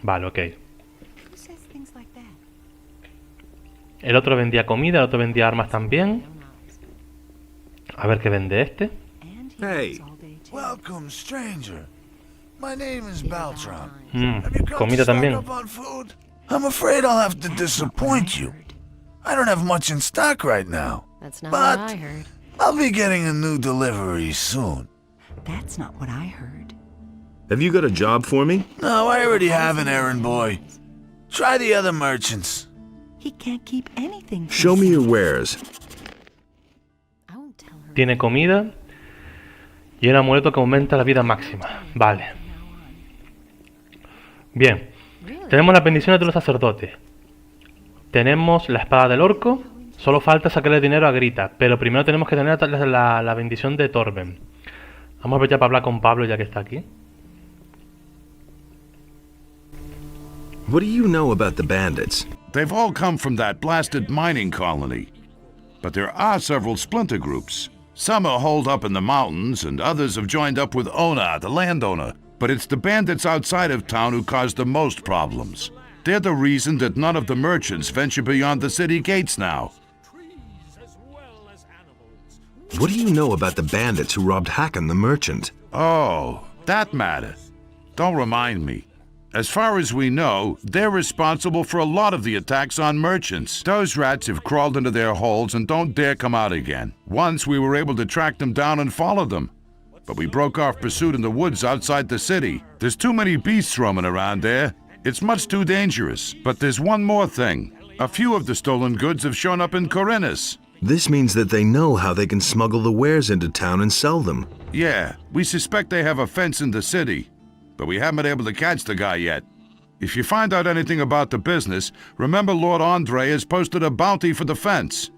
Vale, ok. El otro vendía comida, el otro vendía armas también. A ver qué vende este. Hey. Welcome, stranger. My name is Baltron. Comida también. I'm afraid I'll have to disappoint you. I don't have much in stock right now. That's not what I heard. I'll be getting a new delivery soon. That's not what I heard. Have you got a job for me? No, I already have an errand boy. Try the other merchants. He can't keep anything. Show me your wares. Tiene comida y un amuleto que aumenta la vida máxima. Vale. Bien. Tenemos las bendiciones de los sacerdotes. Tenemos la espada del orco. Solo falta sacarle dinero a Grita. Pero primero tenemos que tener la bendición de Torben. Vamos a ver ya para hablar con Pablo ya que está aquí. What do you know about the bandits? They've all come from that blasted mining colony. But there are several splinter groups. Some are holed up in the mountains, and others have joined up with Ona, the landowner. but it's the bandits outside of town who cause the most problems. They're the reason that none of the merchants venture beyond the city gates now. What do you know about the bandits who robbed Hakon the merchant? Oh, that matter. Don't remind me. As far as we know, they're responsible for a lot of the attacks on merchants. Those rats have crawled into their holes and don't dare come out again. Once we were able to track them down and follow them, but we broke off pursuit in the woods outside the city. There's too many beasts roaming around there. It's much too dangerous. But there's one more thing. A few of the stolen goods have shown up in Khorinis. This means that they know how they can smuggle the wares into town and sell them. Yeah, we suspect they have a fence in the city, but we haven't been able to catch the guy yet. If you find out anything about the business, remember Lord Andre has posted a bounty for the fence.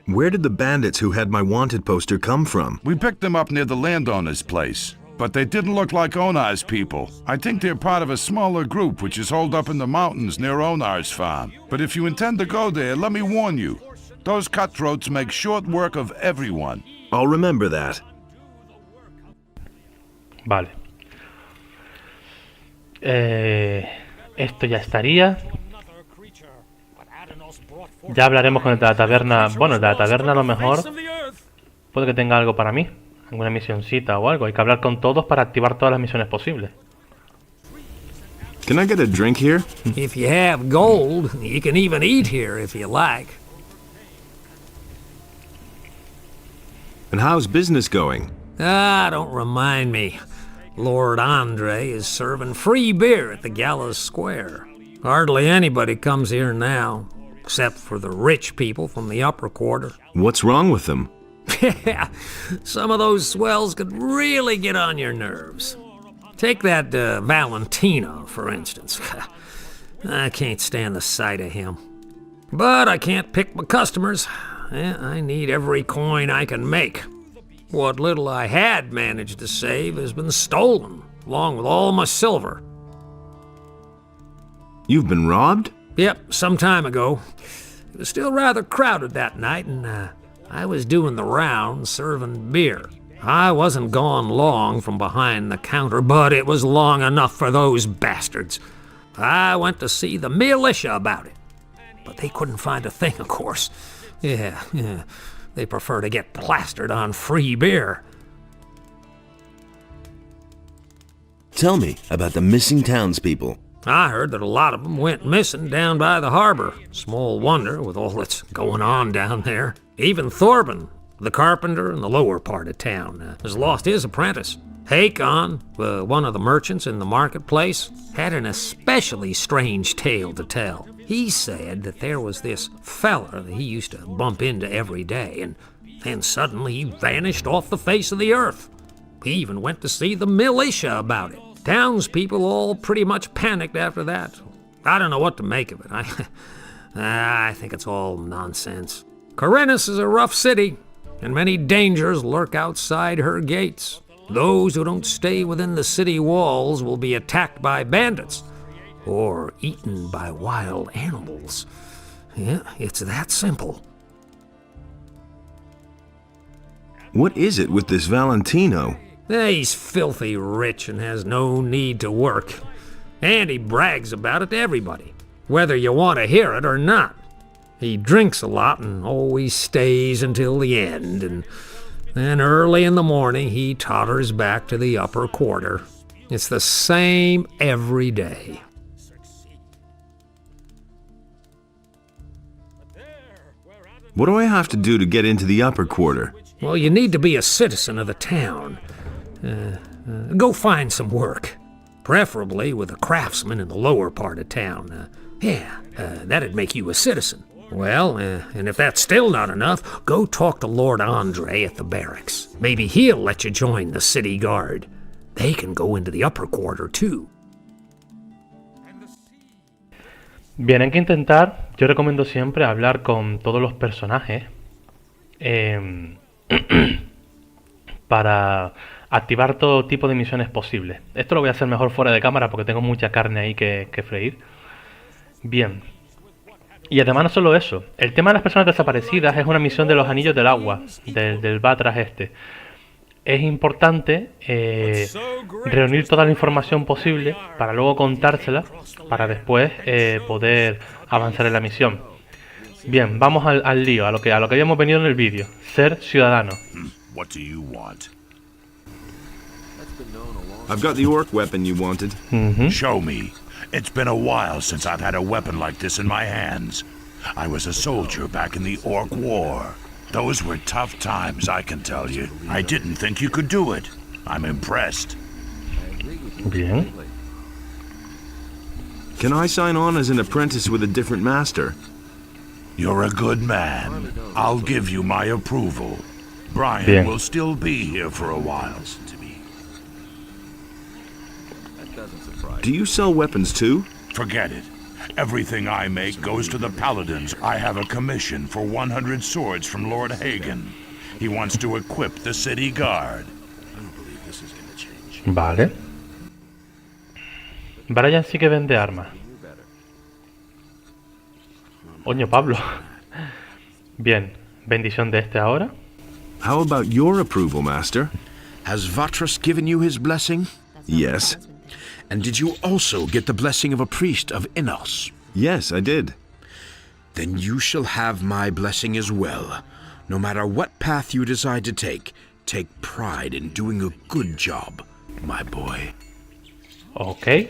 Where did the bandits who had my wanted poster come from? We picked them up near the landowner's place, but they didn't look like Onar's people. I think they're part of a smaller group which is holed up in the mountains near Onar's farm. But if you intend to go there, let me warn you, those cutthroats make short work of everyone. I'll remember that. Vale. Esto ya estaría. Ya hablaremos con el de la taberna. Bueno, el de la taberna a lo mejor puede que tenga algo para mí. Alguna misioncita o algo. Hay que hablar con todos para activar todas las misiones posibles. Can I get a drink here? If you have gold, you can even eat here if you like. And how's business going? Ah, don't remind me. Lord Andre is serving free beer at the Gallows Square. Hardly anybody comes here now, except for the rich people from the upper quarter. What's wrong with them? Yeah, some of those swells could really get on your nerves. Take that Valentino, for instance. I can't stand the sight of him. But I can't pick my customers. I need every coin I can make. What little I had managed to save has been stolen, along with all my silver. You've been robbed? Yep, some time ago. It was still rather crowded that night, and I was doing the rounds serving beer. I wasn't gone long from behind the counter, but it was long enough for those bastards. I went to see the militia about it, but they couldn't find a thing, of course. Yeah. They prefer to get plastered on free beer. Tell me about the missing townspeople. I heard that a lot of them went missing down by the harbor. Small wonder with all that's going on down there. Even Thorben, the carpenter in the lower part of town, has lost his apprentice. Hakon, one of the merchants in the marketplace, had an especially strange tale to tell. He said that there was this fella that he used to bump into every day, and then suddenly he vanished off the face of the earth. He even went to see the militia about it. Townspeople all pretty much panicked after that. I don't know what to make of it. I think it's all nonsense. Khorinis is a rough city, and many dangers lurk outside her gates. Those who don't stay within the city walls will be attacked by bandits or eaten by wild animals. Yeah, it's that simple. What is it with this Valentino? He's filthy rich and has no need to work. And he brags about it to everybody, whether you want to hear it or not. He drinks a lot and always stays until the end, and then early in the morning he totters back to the upper quarter. It's the same every day. What do I have to do to get into the upper quarter? Well, you need to be a citizen of the town. Go find some work, preferably with a craftsman in the lower part of town. That'd make you a citizen. Well, and if that's still not enough, go talk to Lord Andre at the barracks. Maybe he'll let you join the city guard. They can go into the upper quarter too. Bien, hay que intentar, yo recomiendo siempre hablar con todos los personajes para activar todo tipo de misiones posibles. Esto lo voy a hacer mejor fuera de cámara porque tengo mucha carne ahí que freír. Bien. Y además no solo eso, el tema de las personas desaparecidas es una misión de los anillos del agua, del Batras este. es importante reunir toda la información posible para luego contársela, para después poder avanzar en la misión. Bien, vamos al lío, a lo que habíamos venido en el vídeo, ser ciudadano. What do you want? I've got the orc weapon you wanted. Show me. It's been a while since I've had a weapon like this in my hands. I was a soldier back in the Orc War. Those were tough times, I can tell you. I didn't think you could do it. I'm impressed. Bien. Can I sign on as an apprentice with a different master? You're a good man. I'll give you my approval. Brian Bien. will still be here for a while. Do you sell weapons too? Forget it. Everything I make goes to the paladins. I have a commission for 100 swords from Lord Hagen. He wants to equip the city guard. Vale. Brian sí que vende armas. Oño, Pablo. Bien. Bendición de este ahora. How about your approval, master? Has Vatras given you his blessing? Yes. And did you also get the blessing of a priest of Innos? Yes, I did. Then you shall have my blessing as well. No matter what path you decide to take pride in doing a good job, my boy. Ok.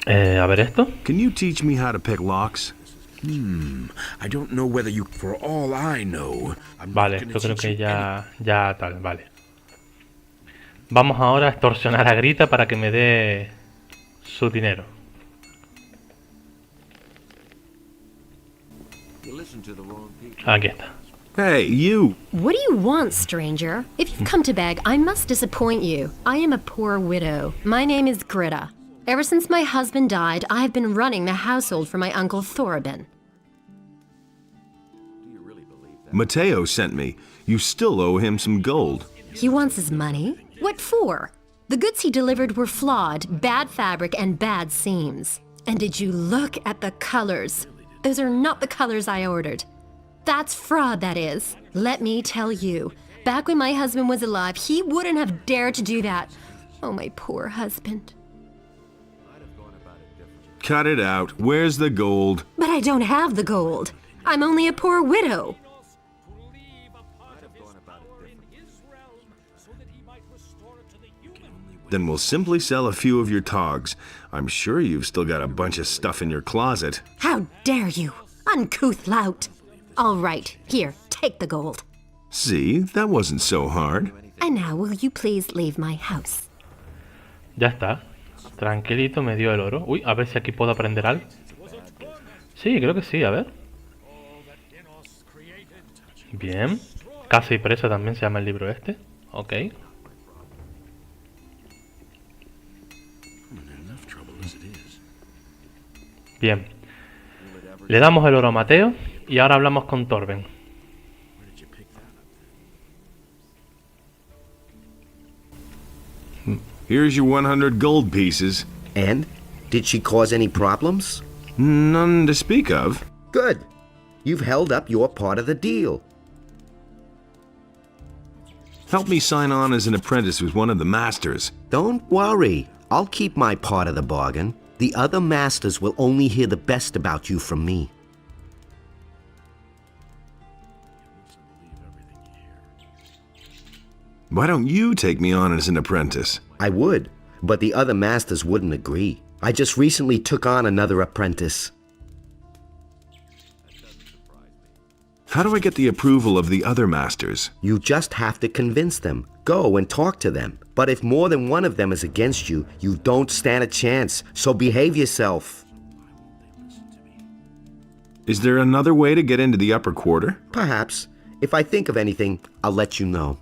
A ver esto. Can you teach me how to pick locks? I don't know whether you... For all I know... Vale, yo creo que ya tal, vale. Vamos ahora a extorsionar a Grita para que me dé su dinero. Aquí está. Hey, you! What do you want, stranger? If you've come to beg, I must disappoint you. I am a poor widow. My name is Grita. Ever since my husband died, I have been running the household for my uncle Thorabin. Mateo sent me. You still owe him some gold. He wants his money? What for? The goods he delivered were flawed, bad fabric, and bad seams. And did you look at the colors? Those are not the colors I ordered. That's fraud, that is. Let me tell you, back when my husband was alive, he wouldn't have dared to do that. Oh, my poor husband. Cut it out. Where's the gold? But I don't have the gold. I'm only a poor widow. Then we'll simply sell a few of your togs. I'm sure you've still got a bunch of stuff in your closet. How dare you, uncouth lout! All right, here, take the gold. See, that wasn't so hard. And now will you please leave my house? Ya está. Tranquilito, me dio el oro. Uy, a ver si aquí puedo aprender algo. Sí, creo que sí, a ver. Bien. Casa y presa también se llama el libro este. Ok. Bien. Le damos el oro a Mateo y ahora hablamos con Torben. Here's your 100 gold pieces. And? Did she cause any problems? None to speak of. Good. You've held up your part of the deal. Help me sign on as an apprentice with one of the masters. Don't worry. I'll keep my part of the bargain. The other masters will only hear the best about you from me. Why don't you take me on as an apprentice? I would, but the other masters wouldn't agree. I just recently took on another apprentice. How do I get the approval of the other masters? You just have to convince them. Go and talk to them. But if more than one of them is against you, you don't stand a chance. So behave yourself. Is there another way to get into the upper quarter? Perhaps. If I think of anything, I'll let you know.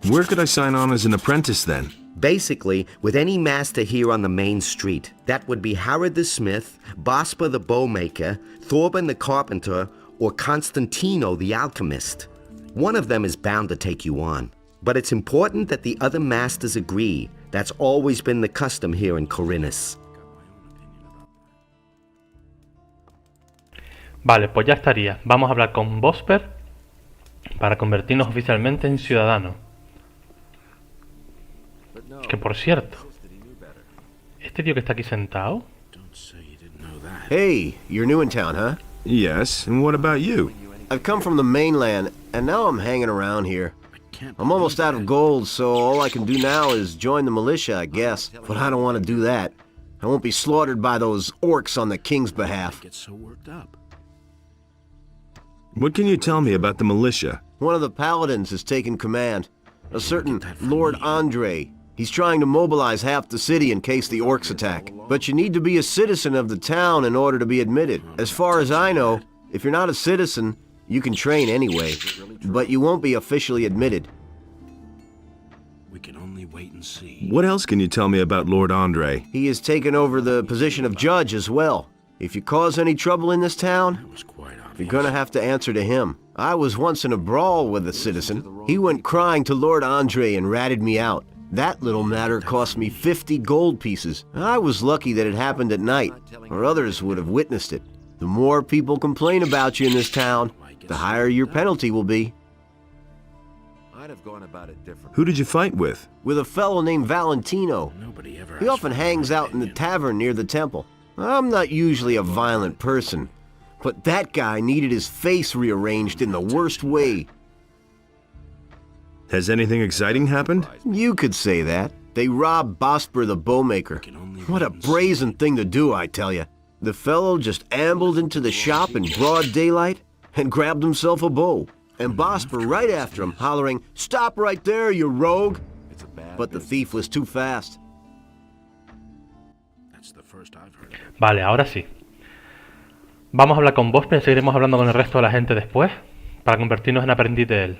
Where could I sign on as an apprentice then? Basically, with any master here on the main street. That would be Harrod the smith, Bospa the bowmaker, Thorben the carpenter, or Constantino the alchemist. One of them is bound to take you on. But it's important that the other masters agree. That's always been the custom here in Khorinis. Vale, pues ya estaría. Vamos a hablar con Bosper para convertirnos oficialmente en ciudadanos. Que por cierto, este tío que está aquí sentado. Hey, you're new in town, huh? Yes, and what about you? I've come from the mainland, and now I'm hanging around here. I'm almost out of gold, so all I can do now is join the militia, I guess. But I don't want to do that. I won't be slaughtered by those orcs on the king's behalf. What can you tell me about the militia? One of the paladins has taken command. A certain Lord Andre. He's trying to mobilize half the city in case the orcs attack. But you need to be a citizen of the town in order to be admitted. As far as I know, if you're not a citizen, you can train anyway. But you won't be officially admitted. We can only wait and see. What else can you tell me about Lord Andre? He has taken over the position of judge as well. If you cause any trouble in this town, you're gonna have to answer to him. I was once in a brawl with a citizen. He went crying to Lord Andre and ratted me out. That little matter cost me 50 gold pieces. I was lucky that it happened at night, or others would have witnessed it. The more people complain about you in this town, the higher your penalty will be. Who did you fight with? With a fellow named Valentino. He often hangs out in the tavern near the temple. I'm not usually a violent person, but that guy needed his face rearranged in the worst way. Has anything exciting happened? You could say that. They robbed Bosper the bowmaker. What a brazen thing to do, I tell you. The fellow just ambled into the shop in broad daylight and grabbed himself a bow. And Bosper right after him, hollering, "Stop right there, you rogue!" But the thief was too fast. Vale, ahora sí. Vamos a hablar con Bosper y seguiremos hablando con el resto de la gente después, para convertirnos en aprendiz de él.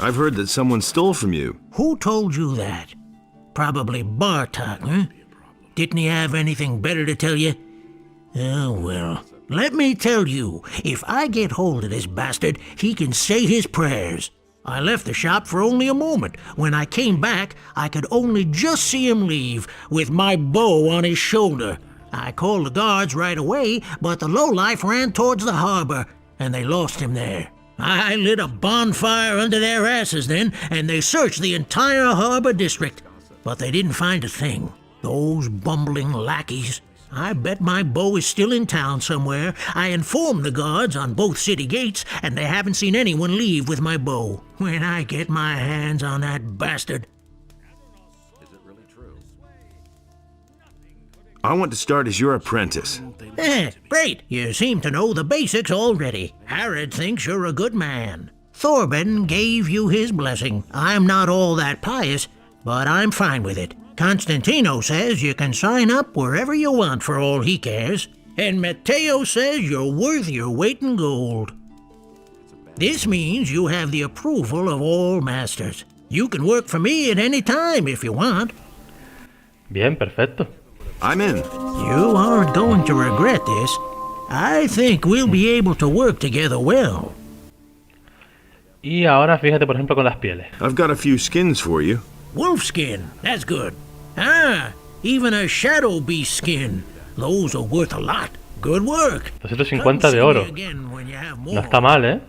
I've heard that someone stole from you. Who told you that? Probably Bartok, huh? Didn't he have anything better to tell you? Oh, well, let me tell you, if I get hold of this bastard, he can say his prayers. I left the shop for only a moment. When I came back, I could only just see him leave, with my bow on his shoulder. I called the guards right away, but the lowlife ran towards the harbor, and they lost him there. I lit a bonfire under their asses then, and they searched the entire harbor district. But they didn't find a thing. Those bumbling lackeys. I bet my bow is still in town somewhere. I informed the guards on both city gates, and they haven't seen anyone leave with my bow. When I get my hands on that bastard... I want to start as your apprentice. Great. You seem to know the basics already. Harrod thinks you're a good man. Thorben gave you his blessing. I'm not all that pious, but I'm fine with it. Constantino says you can sign up wherever you want for all he cares. And Matteo says you're worth your weight in gold. This means you have the approval of all masters. You can work for me at any time if you want. Bien, perfecto. I'm in. You aren't going to regret this. I think we'll be able to work together well. Y ahora fíjate, por ejemplo, con las pieles. I've got a few skins for you. Wolf skin, that's good. Ah, even a shadow beast skin. Those are worth a lot. Good work. 250 de oro. No está mal, ¿eh?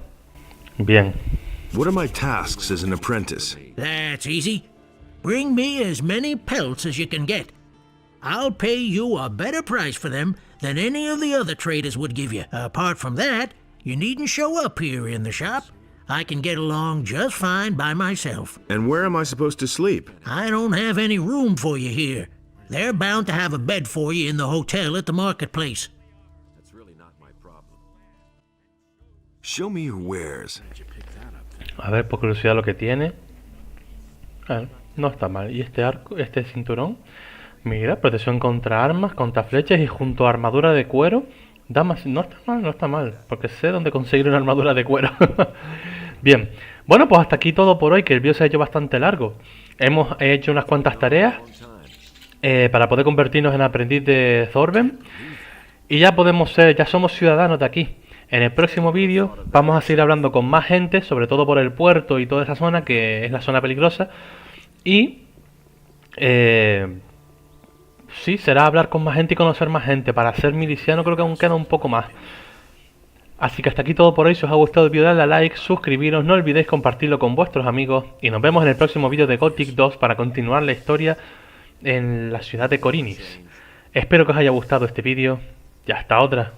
Bien. What are my tasks as an apprentice? That's easy. Bring me as many pelts as you can get. I'll pay you a better price for them than any of the other traders would give you. Apart from that, you needn't show up here in the shop. I can get along just fine by myself. And where am I supposed to sleep? I don't have any room for you here. They're bound to have a bed for you in the hotel at the marketplace. That's really not my problem. Show me your wares. A ver, por curiosidad lo que tiene. No está mal. Y este arco, este cinturón. Mira, protección contra armas, contra flechas y junto a armadura de cuero. Damas, no está mal, porque sé dónde conseguir una armadura de cuero. Bien, bueno, pues hasta aquí todo por hoy, que el vídeo se ha hecho bastante largo. Hemos hecho unas cuantas tareas para poder convertirnos en aprendiz de Thorben. Y ya podemos ser, ya somos ciudadanos de aquí. En el próximo vídeo vamos a seguir hablando con más gente, sobre todo por el puerto y toda esa zona, que es la zona peligrosa. Y... sí, será hablar con más gente y conocer más gente. Para ser miliciano creo que aún queda un poco más. Así que hasta aquí todo por hoy. Si os ha gustado el vídeo, dadle a like, suscribiros, no olvidéis compartirlo con vuestros amigos y nos vemos en el próximo vídeo de Gothic 2 para continuar la historia en la ciudad de Khorinis. Espero que os haya gustado este vídeo y hasta otra.